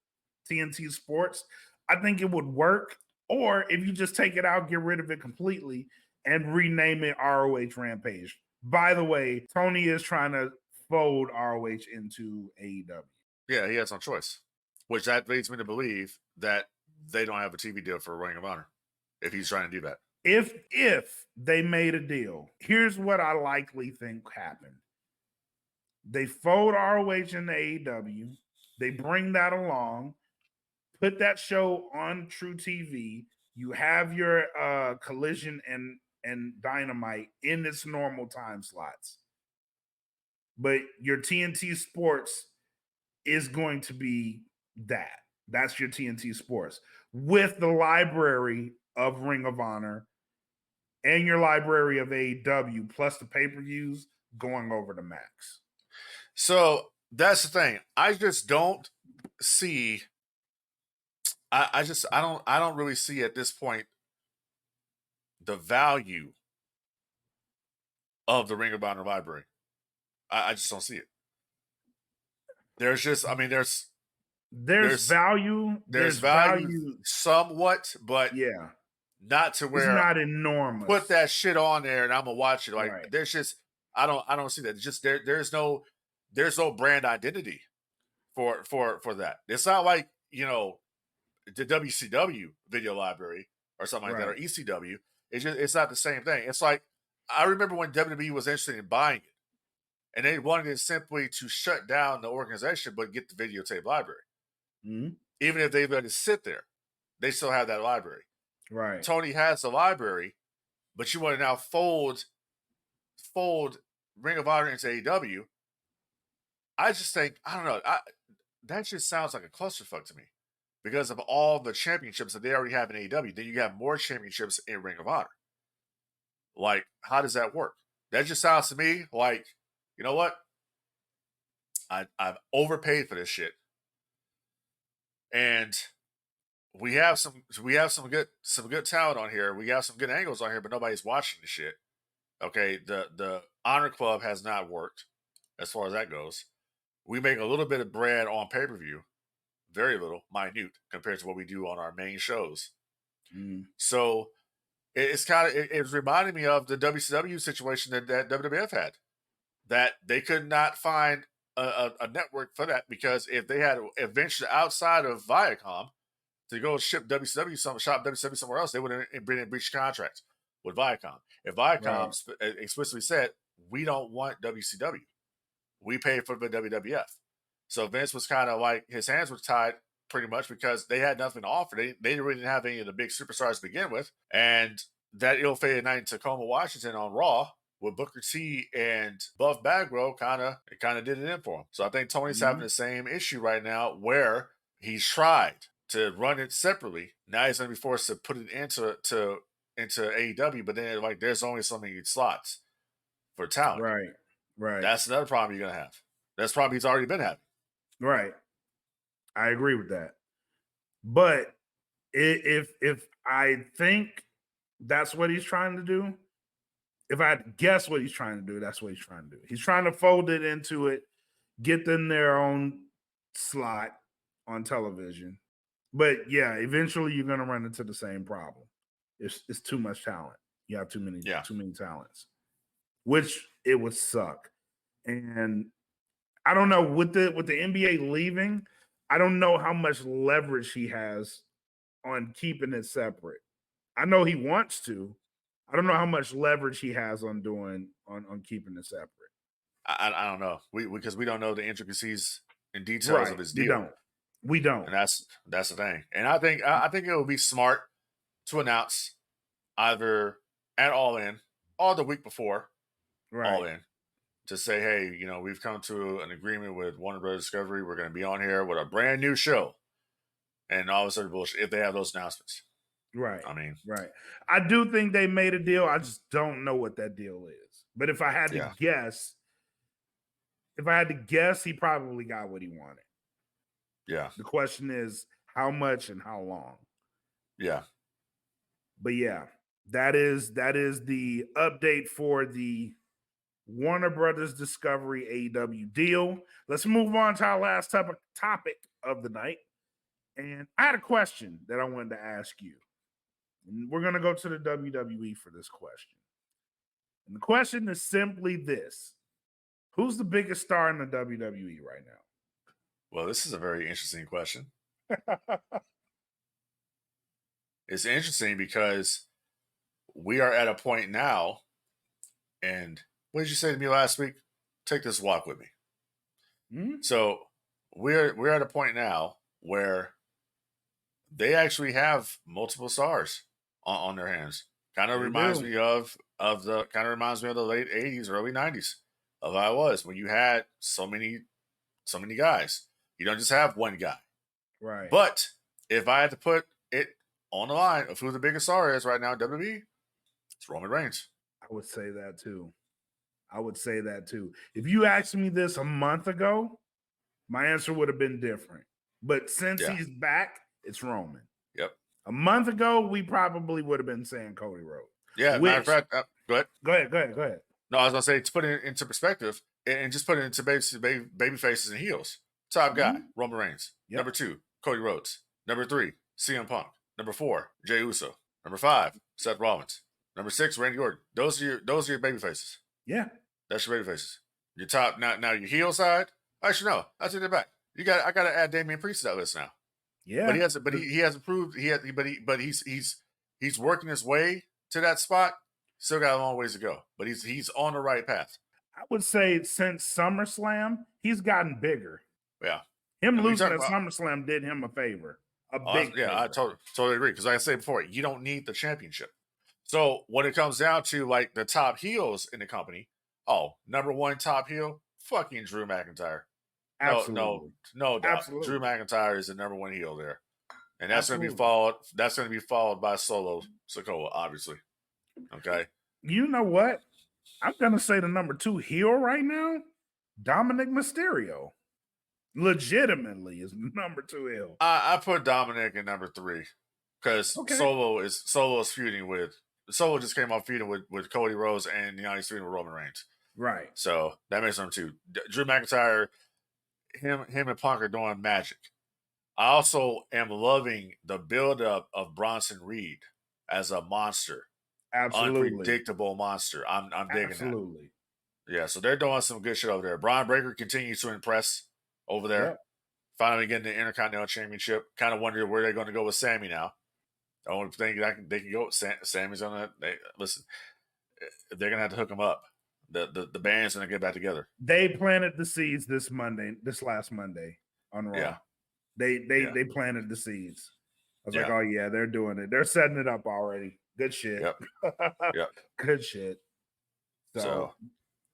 TNT Sports, I think it would work. Or if you just take it out, get rid of it completely and rename it ROH Rampage. By the way, Tony is trying to fold ROH into AEW. Yeah, he has no choice. Which that leads me to believe that they don't have a TV deal for Ring of Honor if he's trying to do that. If they made a deal, here's what I likely think happened. They fold ROH into AEW. They bring that along, put that show on True TV. You have your Collision and Dynamite in its normal time slots. But your TNT Sports is going to be that. That's your TNT Sports with the library of Ring of Honor and your library of AEW plus the pay-per-views going over to Max. So that's the thing. I just don't see. I don't really see at this point the value of the Ring of Honor library. I just don't see it. There's just, I mean, there's value. There's value somewhat, but yeah, not to where it's not enormous. Put that shit on there and I'm gonna watch it. Like right. There's just I don't see that. It's just there's no brand identity for that. It's not like, you know, the WCW video library or something like that, or ECW. It's not the same thing. It's like I remember when WWE was interested in buying it, and they wanted it simply to shut down the organization but get the videotape library. Mm-hmm. Even if they let it sit there, they still have that library. Right. Tony has the library, but you want to now fold Ring of Honor into AEW. I just think, I don't know, that just sounds like a clusterfuck to me because of all the championships that they already have in AEW. Then you have more championships in Ring of Honor. Like, how does that work? That just sounds to me like, you know what? I've overpaid for this shit. And we have some good talent on here. We have some good angles on here, but nobody's watching the shit. Okay, the Honor Club has not worked as far as that goes. We make a little bit of bread on pay-per-view, very little, minute compared to what we do on our main shows. Mm. So it's reminding me of the WCW situation that WWF had, that they could not find a network for that, because if they had ventured outside of Viacom to go shop WCW somewhere else, they would have been in breach contract with Viacom. If Viacom explicitly said, we don't want WCW, we pay for the WWF. So Vince was kind of like, his hands were tied pretty much because they had nothing to offer. They really didn't have any of the big superstars to begin with. And that ill-fated night in Tacoma, Washington on Raw with Booker T and Buff Bagwell kind of did it in for him. So I think Tony's having the same issue right now where he's tried to run it separately. Now he's going to be forced to put it into AEW, but then like there's only so many slots for talent. Right. That's another problem you're going to have. That's probably he's already been having. Right. I agree with that. But if I think that's what he's trying to do, if I had to guess what he's trying to do, that's what he's trying to do. He's trying to fold it into it, get them their own slot on television. But yeah, eventually you're gonna run into the same problem. It's too much talent. You have too many talents, which it would suck. And I don't know with the NBA leaving, I don't know how much leverage he has on keeping it separate. I know he wants to. I don't know how much leverage he has on keeping it separate. I don't know. Because we don't know the intricacies and details of his deal. We don't. And that's the thing. And I think it would be smart to announce either at All In or the week before All In to say, hey, we've come to an agreement with Warner Bros. Discovery. We're going to be on here with a brand new show. And all this other bullshit, if they have those announcements. Right. I mean. Right. I do think they made a deal. I just don't know what that deal is. But if I had to guess, he probably got what he wanted. Yeah. The question is how much and how long. Yeah. But yeah, that is the update for the Warner Brothers Discovery AEW deal. Let's move on to our last topic of the night. And I had a question that I wanted to ask you. And we're going to go to the WWE for this question. And the question is simply this. Who's the biggest star in the WWE right now? Well, this is a very interesting question. It's interesting because we are at a point now, and what did you say to me last week? Take this walk with me. Mm-hmm. So we're at a point now where they actually have multiple stars on their hands. Kind of reminds me of the late 80s, early 90s of how it was when you had so many guys. You don't just have one guy. Right. But if I had to put it on the line of who the biggest star is right now in WWE, it's Roman Reigns. I would say that too. If you asked me this a month ago, my answer would have been different. But since he's back, it's Roman. Yep. A month ago, we probably would have been saying Cody Rhodes. Yeah, matter of fact, go ahead. Go ahead. No, I was going to say, to put it into perspective and just put it into baby faces and heels. Top guy, Roman Reigns. Yep. Number 2, Cody Rhodes. Number 3, CM Punk. Number 4, Jey Uso. Number 5, Seth Rollins. Number 6, Randy Orton. Those are your baby faces. Yeah. That's your baby faces. Your top, now your heel side. Actually, no, I take that back. I got to add Damian Priest to that list now. Yeah, but he hasn't proved he's working his way to that spot. Still got a long ways to go, but he's on the right path. I would say since SummerSlam, he's gotten bigger. Yeah, him losing at SummerSlam did him a favor. Big favor. I totally agree, because like I said before, you don't need the championship. So when it comes down to like the top heels in the company, number 1 top heel, fucking Drew McIntyre. Absolutely. No doubt. Absolutely. Drew McIntyre is the number 1 heel there. And that's going to be followed. That's going to be followed by Solo Sikoa, obviously. Okay. You know what? I'm going to say the number 2 heel right now, Dominic Mysterio. Legitimately is number 2 heel. I put Dominic in number 3 because Solo is feuding with. Solo just came off feuding with Cody Rhodes, and he's feuding with Roman Reigns. Right. So that makes number 2. Drew McIntyre. Him and Punk are doing magic. I also am loving the buildup of Bronson Reed as a monster. Absolutely. Unpredictable monster. I'm digging that. Absolutely. Yeah, so they're doing some good shit over there. Braun Breaker continues to impress over there. Yep. Finally getting the Intercontinental Championship. Kind of wonder where they're going to go with Sammy now. The only thing they can go with Sammy's on that. Listen, they're going to have to hook him up. The band's going to get back together. They planted the seeds this last Monday on Raw. Yeah. They planted the seeds. I was like, oh yeah, they're doing it. They're setting it up already. Good shit. Yep. Good shit. So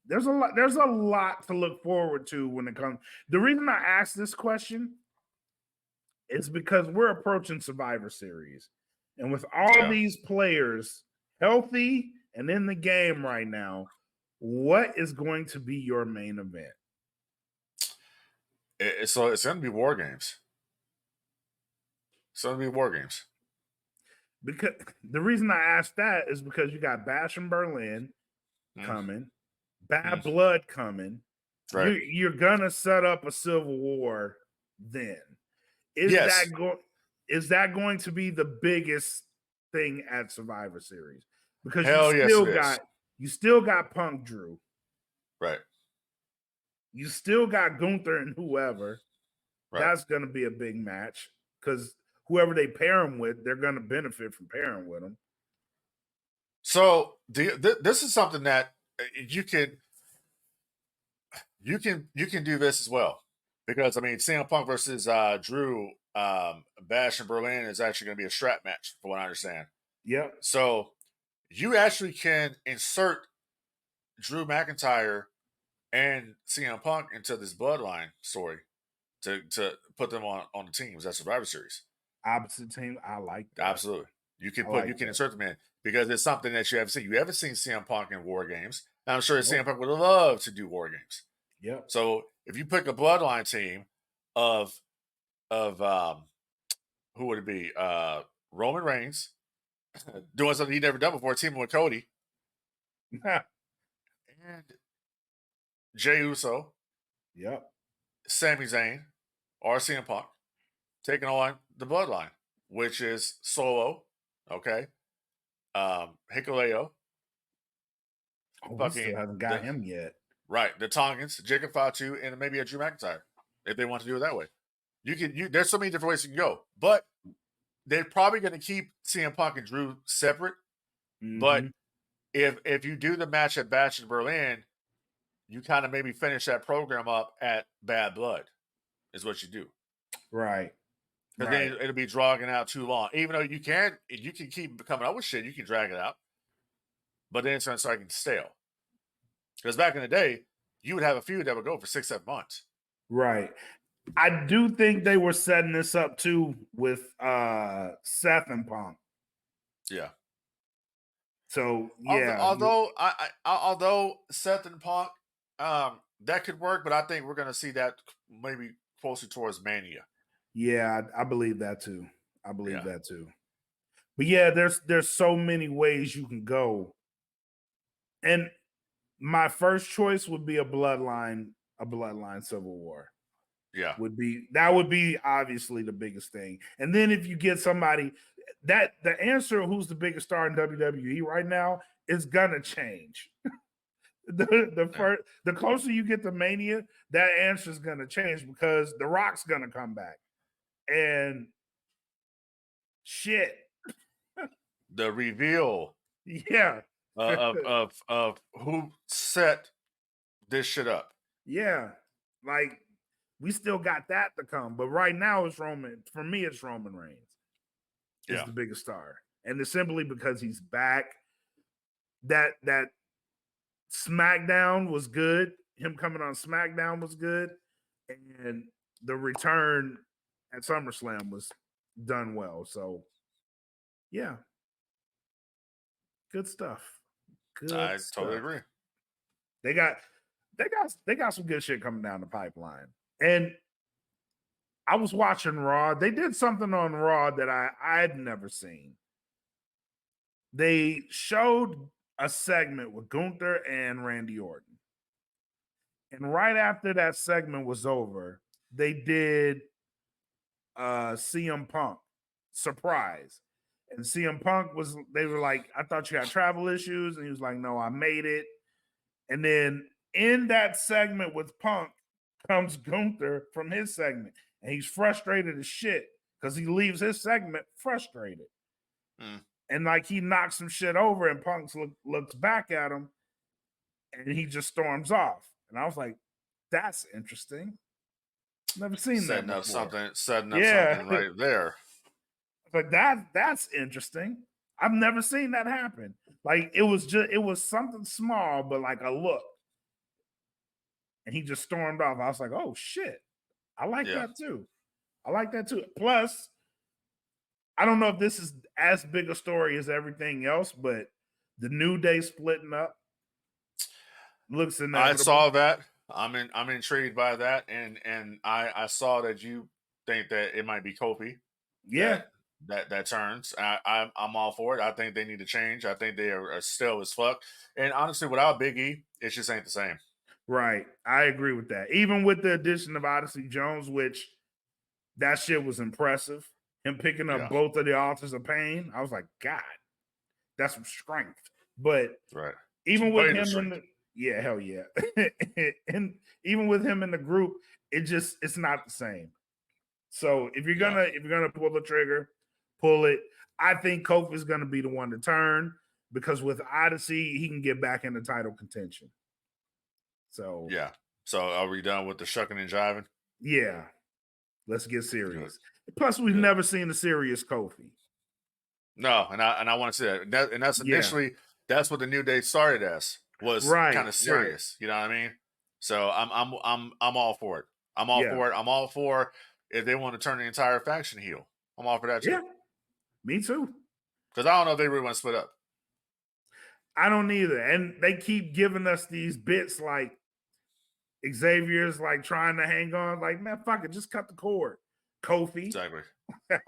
there's a lot to look forward to when it comes. The reason I asked this question is because we're approaching Survivor Series. And with all these players healthy and in the game right now, what is going to be your main event? So it's going to be War Games. It's going to be War Games. Because the reason I asked that is because you got Bash in Berlin coming, Bad Blood coming. Right. You're gonna set up a civil war then. Is that going to be the biggest thing at Survivor Series? Because you still got Punk Drew. Right. You still got Gunther and whoever. Right. That's gonna be a big match because whoever they pair him with, they're gonna benefit from pairing with him. So this is something that you can do this as well, because I mean CM Punk versus Drew, Bash in Berlin is actually going to be a strap match, from what I understand. Yep. So you actually can insert Drew McIntyre and CM Punk into this bloodline story to put them on the teams at Survivor Series. Opposite team, I like that. Absolutely. You can insert them in because it's something that you haven't seen. You haven't seen CM Punk in War Games. And I'm sure CM Punk would love to do War Games. Yep. So if you pick a bloodline team of who would it be? Roman Reigns doing something he'd never done before, teaming with Cody. And Jey Uso. Yep. Sami Zayn or CM Punk taking on the bloodline, which is Solo, okay? Hikuleo. We still haven't got him yet. Right, the Tongans, Jacob Fatu, and maybe a Drew McIntyre, if they want to do it that way. There's so many different ways you can go, but they're probably going to keep CM Punk and Drew separate. Mm-hmm. But if you do the match at Bash in Berlin, you kind of maybe finish that program up at Bad Blood, is what you do. Right. Because then it'll be dragging out too long. Even though you can keep coming up with shit, you can drag it out. But then it's going to start getting stale. Because back in the day, you would have a feud that would go for 6-7 months. Right. I do think they were setting this up too with Seth and Punk. Yeah. So yeah. Although Seth and Punk, that could work, but I think we're going to see that maybe closer towards Mania. Yeah, I believe that too. That too. But yeah, there's so many ways you can go, and my first choice would be a bloodline civil war. Yeah, would be obviously the biggest thing. And then if you get somebody that the answer of who's the biggest star in WWE right now is gonna change. the closer you get to Mania, that answer is gonna change because The Rock's gonna come back. And shit. The reveal. Yeah. of who set this shit up. Yeah. Like we still got that to come, but right now it's Roman. For me, it's Roman Reigns. Is the biggest star. And it's simply because he's back. That SmackDown was good. Him coming on SmackDown was good. And the return at SummerSlam was done well. So yeah. Good stuff. I totally agree. They got some good shit coming down the pipeline. And I was watching Raw. They did something on Raw that I'd never seen. They showed a segment with Gunther and Randy Orton. And right after that segment was over, they did CM Punk surprise. And CM Punk they were like, I thought you had travel issues. And he was like, no, I made it. And then in that segment with Punk comes Gunther from his segment. And he's frustrated as shit because he leaves his segment frustrated. And like he knocks some shit over and Punk looks back at him and he just storms off. And I was like, that's interesting. Never seen setting that up before. Setting up something right there. But that's interesting. I've never seen that happen. Like it was something small, but like a look. And he just stormed off. I was like, oh shit. I like that too. Plus, I don't know if this is as big a story as everything else, but the New Day splitting up looks inevitable. I saw that. I'm intrigued by that, and I saw that you think that it might be Kofi Yeah, that turns. I'm all for it. I think they need to change. I think they are still as fuck. And honestly, without Big E, it just ain't the same. right. I agree with that. Even with the addition of Odyssey Jones, which that shit was impressive. Him picking up Yeah, both of the Authors of Pain, I was like, God, that's some strength. But right. even Some with Vader him in strength. the yeah, hell yeah. And even with him in the group, it's not the same. So if Yeah, you're gonna pull the trigger, pull it. I think Kofi's gonna be the one to turn because with Odyssey, he can get back into title contention. So yeah. So are we done with the shucking and jiving? yeah, let's get Good, serious. Plus, we've good. never seen a serious Kofi. No, and I want to say that, and that's Yeah, initially that's what the New Day started as, was kind right, of right. serious. You know what I mean? So I'm all for it. I'm all Yeah, for it. I'm all for if they want to turn the entire faction heel. I'm all for that too. yeah, me too. Because I don't know if they really want to split up. I don't either. And they keep giving us these bits like Xavier's like trying to hang on, like, man, fuck it, just cut the cord. Kofi, Exactly. cut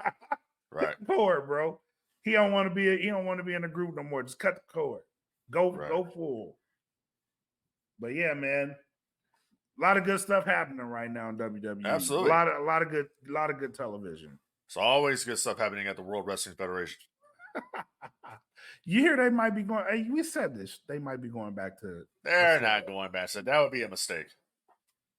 Right. the cord, bro. He don't want to be in a group no more. Just cut the cord. Right. Go full. But yeah, man. A lot of good stuff happening right now in WWE. Absolutely. A lot of good television. It's always good stuff happening at the World Wrestling Federation. You hear they might be going. Hey, we said this. They might be going back to. They're not going back. So that would be a mistake.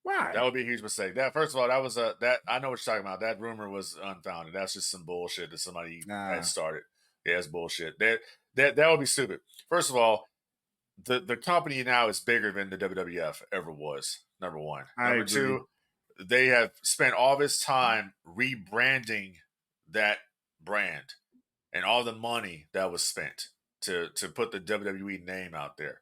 Why? That would be a huge mistake. That first of all, that was that I know what you're talking about. That rumor was unfounded. That's just some bullshit that somebody had started. Yeah, it's bullshit. That would be stupid. First of all, the company now is bigger than the WWF ever was. Number one. Number two, they have spent all this time rebranding that brand and all the money that was spent to put the WWE name out there.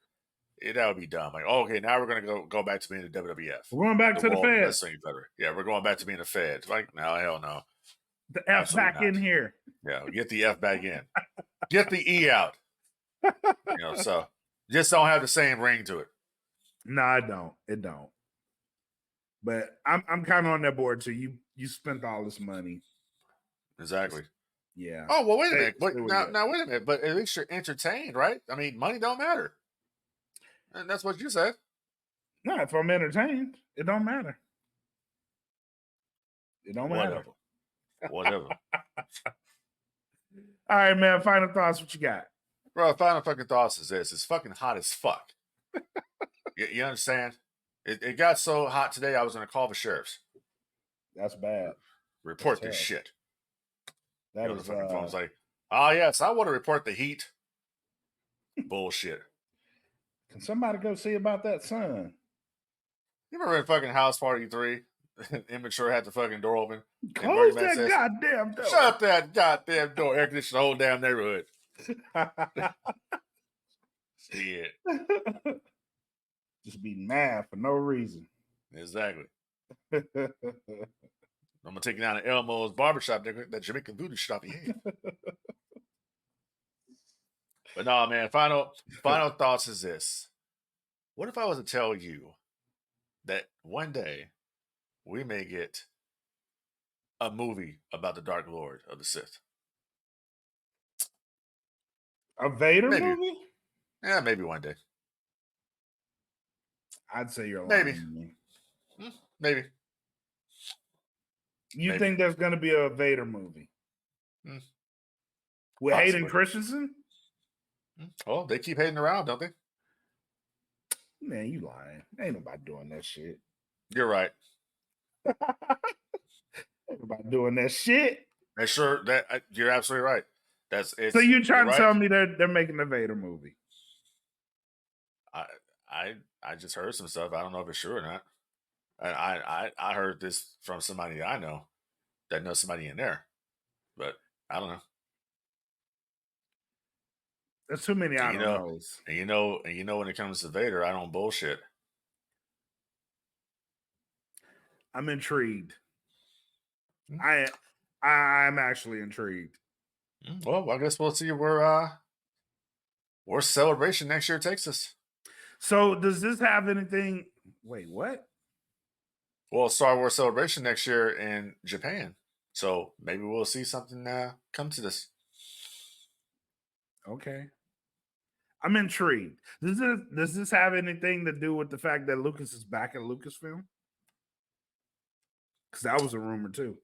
That would be dumb. Like, oh, okay, now we're gonna go back to being the WWF. We're going back to the World Fed. Wrestling Federation. Yeah, we're going back to being the Fed. Like, no, hell no. The F Absolutely back not. in here. Yeah, get the F back in. Get the E out. So just don't have the same ring to it. No, I don't. It don't. But I'm kind of on that board too. You spent all this money. Exactly. Yeah. Oh well, wait a minute. But now wait a minute. But at least you're entertained, right? I mean, money don't matter. And that's what you said. No, if I'm entertained, it don't matter. It don't matter. Whatever. All right, man. Final thoughts. What you got? Bro, final fucking thoughts is this. It's fucking hot as fuck. You understand? It got so hot today, I was going to call the sheriffs. That's bad. Report this shit. That the fucking phone's like, oh, yes, I want to report the heat. Bullshit. Can somebody go see about that sun? You remember in fucking House Party 3? Immature had the fucking door open. Close that goddamn door. Shut that goddamn door. Air condition the whole damn neighborhood. Shit. Just be mad for no reason. Exactly. I'm gonna take you down to Elmo's barbershop, nigga. That Jamaican voodoo shit off your head. But no, man. Final thoughts is this: what if I was to tell you that one day we may get a movie about the Dark Lord of the Sith? A Vader movie? Yeah, maybe one day. I'd say you're lying. Maybe. Maybe. You think there's going to be a Vader movie? With Hayden Christensen? Oh, they keep hating around, don't they? Man, you lying. Ain't nobody doing that shit. You're right. Ain't nobody doing that shit. You're absolutely right. So you're trying to tell me they're making a Vader movie? I just heard some stuff. I don't know if it's true or not. I heard this from somebody I know that knows somebody in there, but I don't know. There's too many I don't knows. And you know when it comes to Vader, I don't bullshit. I'm intrigued. I'm actually intrigued. Well, I guess we'll see where Celebration next year takes us. So does this have anything? Wait, what? Well, Star Wars Celebration next year in Japan. So maybe we'll see something come to this. Okay. I'm intrigued. Does this have anything to do with the fact that Lucas is back at Lucasfilm? Because that was a rumor too.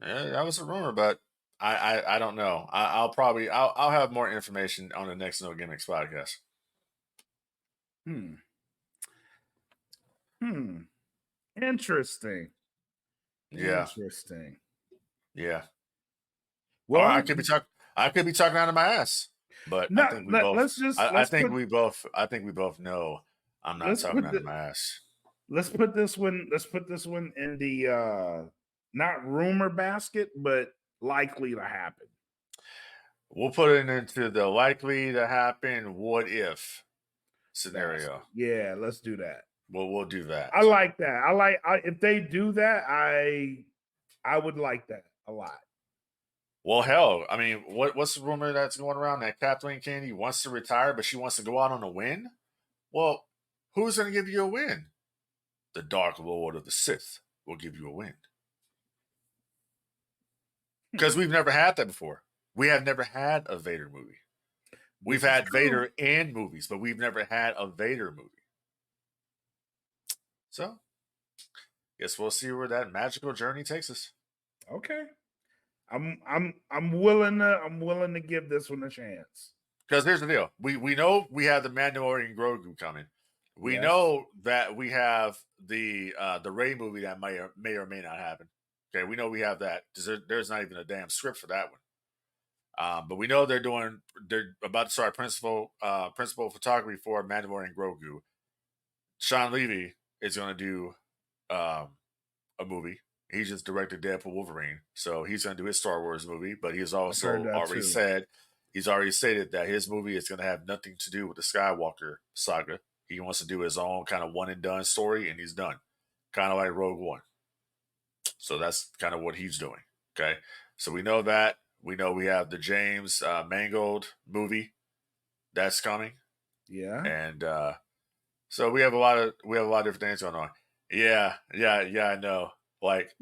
Yeah, that was a rumor, but I don't know. I'll have more information on the next No Gimmicks podcast. Interesting. Yeah. Interesting. Yeah. Well, Or I could be talking out of my ass. But no, I think we both I think we both know I'm not talking out of my ass. Let's put this one in the not rumor basket, but likely to happen. We'll put it into the likely to happen what if scenario. Basket. Yeah, let's do that. We'll do that. I like that. If they do that, I would like that a lot. Well, hell, I mean, what's the rumor that's going around that Kathleen Kennedy wants to retire, but she wants to go out on a win? Well, who's going to give you a win? The Dark Lord of the Sith will give you a win. Because we've never had that before. We have never had a Vader movie. We've had Vader in movies, but we've never had a Vader movie. So, guess we'll see where that magical journey takes us. Okay. I'm willing to give this one a chance. Because here's the deal: we know we have the Mandalorian Grogu coming. We know that we have the Rey movie that may or may not happen. Okay, we know we have that because there's not even a damn script for that one. But we know they're about to start principal photography for Mandalorian Grogu. Sean Levy is going to do a movie. He just directed Deadpool Wolverine, so he's going to do his Star Wars movie. But he's also already stated that his movie is going to have nothing to do with the Skywalker saga. He wants to do his own kind of one and done story, and he's done, kind of like Rogue One. So that's kind of what he's doing. Okay, so we know that. We know we have the James Mangold movie that's coming. Yeah, and so we have a lot of different things going on. Yeah, I know. Like,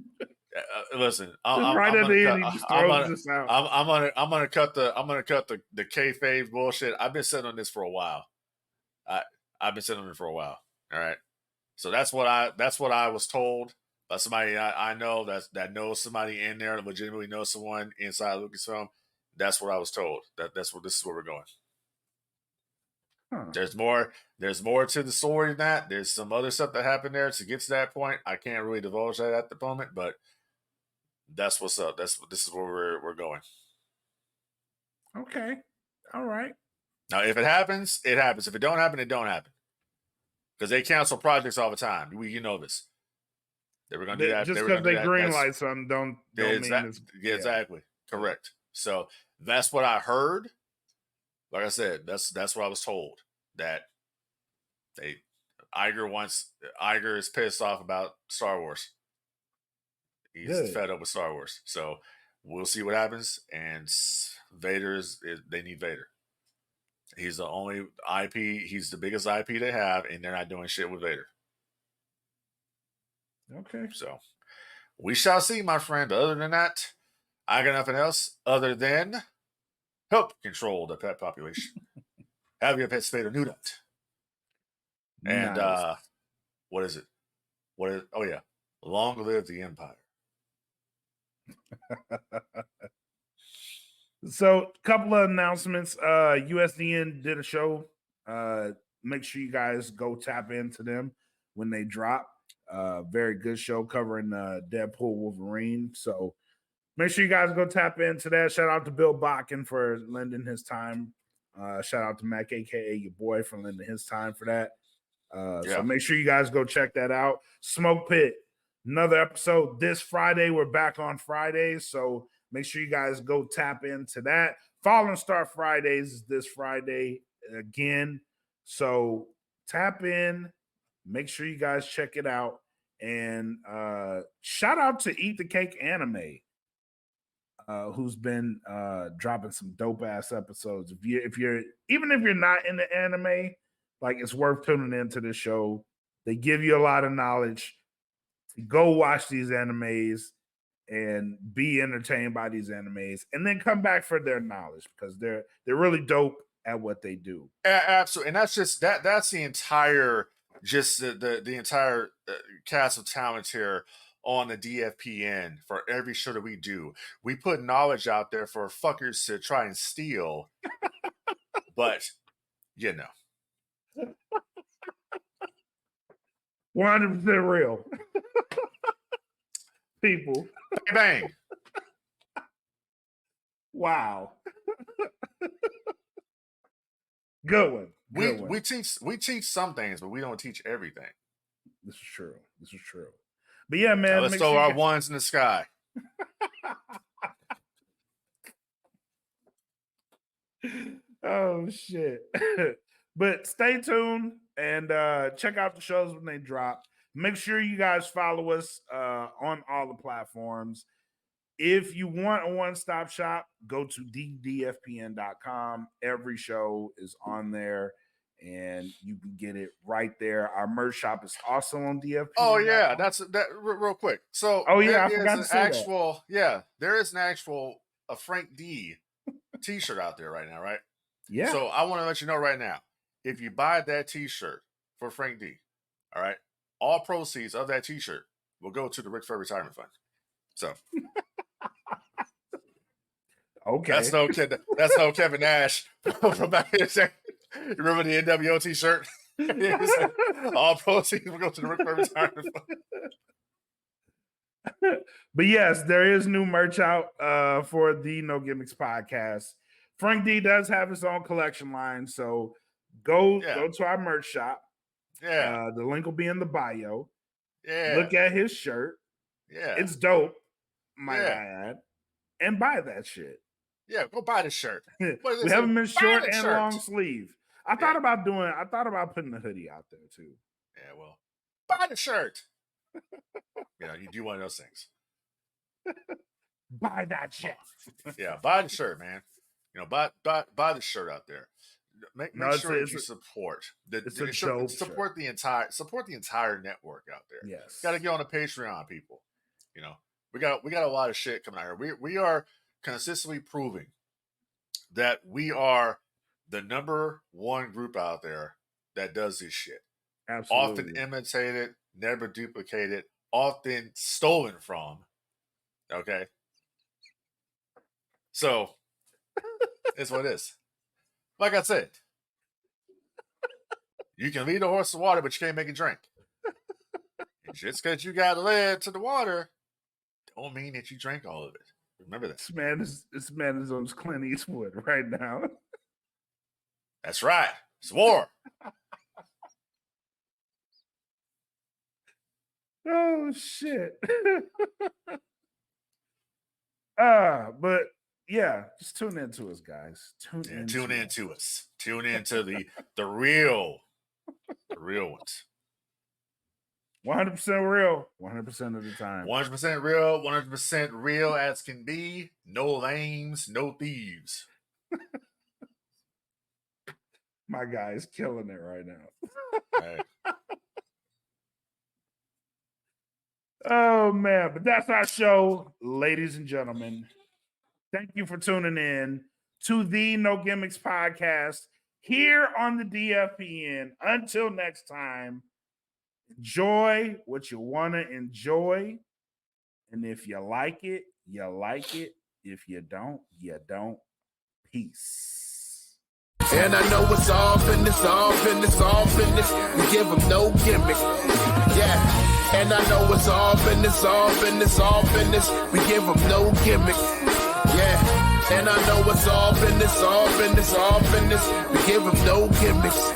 listen, I'm gonna cut the kayfabe bullshit. I've been sitting on this for a while. I've been sitting on it for a while. All right, so that's what I was told by somebody I know that knows somebody in there, that legitimately knows someone inside Lucasfilm. That's what I was told. This is where we're going. Huh. There's more to the story than that. There's some other stuff that happened there to get to that point. I can't really divulge that at the moment, but that's what's up. This is where we're going. Okay. All right. Now, if it happens, it happens. If it don't happen, it don't happen. Because they cancel projects all the time. You know this. They were going to do that. Just because they greenlight something, don't mean it's... Exactly. Correct. So that's what I heard. Like I said, that's what I was told. That Iger is pissed off about Star Wars. He's fed up with Star Wars. So we'll see what happens. And they need Vader. He's the only IP. He's the biggest IP they have, and they're not doing shit with Vader. Okay. So we shall see, my friend. But other than that, I got nothing else other than help control the pet population. Have your pet spayed or neutered. And what is it? Oh yeah, long live the Empire. So, a couple of announcements. USDN did a show. Make sure you guys go tap into them when they drop. Very good show covering Deadpool Wolverine. So make sure you guys go tap into that. Shout out to Bill Bakken for lending his time. Shout out to Makk, aka your boy, for lending his time for that. So make sure you guys go check that out. Smoke Pit, another episode this Friday. We're back on Fridays, so make sure you guys go tap into that. Fallen Star Fridays is this Friday again. So tap in. Make sure you guys check it out. And shout out to Eat the Cake Anime, who's been dropping some dope ass episodes. If you're not into anime, like, it's worth tuning into this show. They give you a lot of knowledge. Go watch these animes and be entertained by these animes, and then come back for their knowledge because they're really dope at what they do. Absolutely, and that's just that's the entire the entire cast of talent here on the DFPN for every show that we do. We put knowledge out there for fuckers to try and steal, but you know, 100% real. People. Bang. Wow. Good one. We teach some things, but we don't teach everything. This is true. But yeah, man. Now let's throw our ones in the sky. Oh shit. But stay tuned and check out the shows when they drop. Make sure you guys follow us on all the platforms. If you want a one-stop shop, go to ddfpn.com. Every show is on there, and you can get it right there. Our merch shop is also on DFPN. Oh yeah, that's that. Real quick. So I forgot to say that. Yeah, there is an actual a Frank D T-shirt out there right now, right? Yeah. So I want to let you know right now, if you buy that T-shirt for Frank D, all right, all proceeds of that T-shirt will go to the Ric Flair Retirement Fund. So. Okay. That's no Kevin Nash from back in the day. You remember the NWO T-shirt? All proceeds will go to the Ric Flair Retirement Fund. But yes, there is new merch out for the No Gimmicks podcast. Frank D does have his own collection line, so go to our merch shop. Yeah, the link will be in the bio. Yeah, look at his shirt. Yeah, it's dope. Might I add, and buy that shit. Yeah, go buy the shirt. We have them in short and long sleeve. I thought about putting the hoodie out there too. Yeah, well, buy the shirt. You do one of those things. Buy that shit. Yeah, buy the shirt, man. Buy the shirt out there. Make sure you support support the entire network out there. Yes, got to get on the Patreon, people. We got a lot of shit coming out here. We are consistently proving that we are the number one group out there that does this shit. Absolutely. Often imitated, never duplicated, often stolen from. Okay. So it's what it is. Like I said, you can lead a horse to water, but you can't make it drink. And just because you got led to the water, don't mean that you drank all of it. Remember that. This man is on Clint Eastwood right now. That's right. It's war. Oh shit. But yeah, just tune in to us, guys. Tune in to us. Tune into the real ones. 100% real, 100% of the time. 100% real, 100% real as can be. No lames, no thieves. My guy is killing it right now. Right. Oh man, but that's our show, ladies and gentlemen. Thank you for tuning in to the No Gimmicks podcast here on the DFPN. Until next time, enjoy what you want to enjoy. And if you like it, you like it. If you don't, you don't. Peace. And I know it's all business, all business, all business. We give them no gimmick. Yeah. And I know it's all business, all business, all business. We give them no gimmick. Yeah. And I know it's all business, all business, all business. We give them no gimmicks.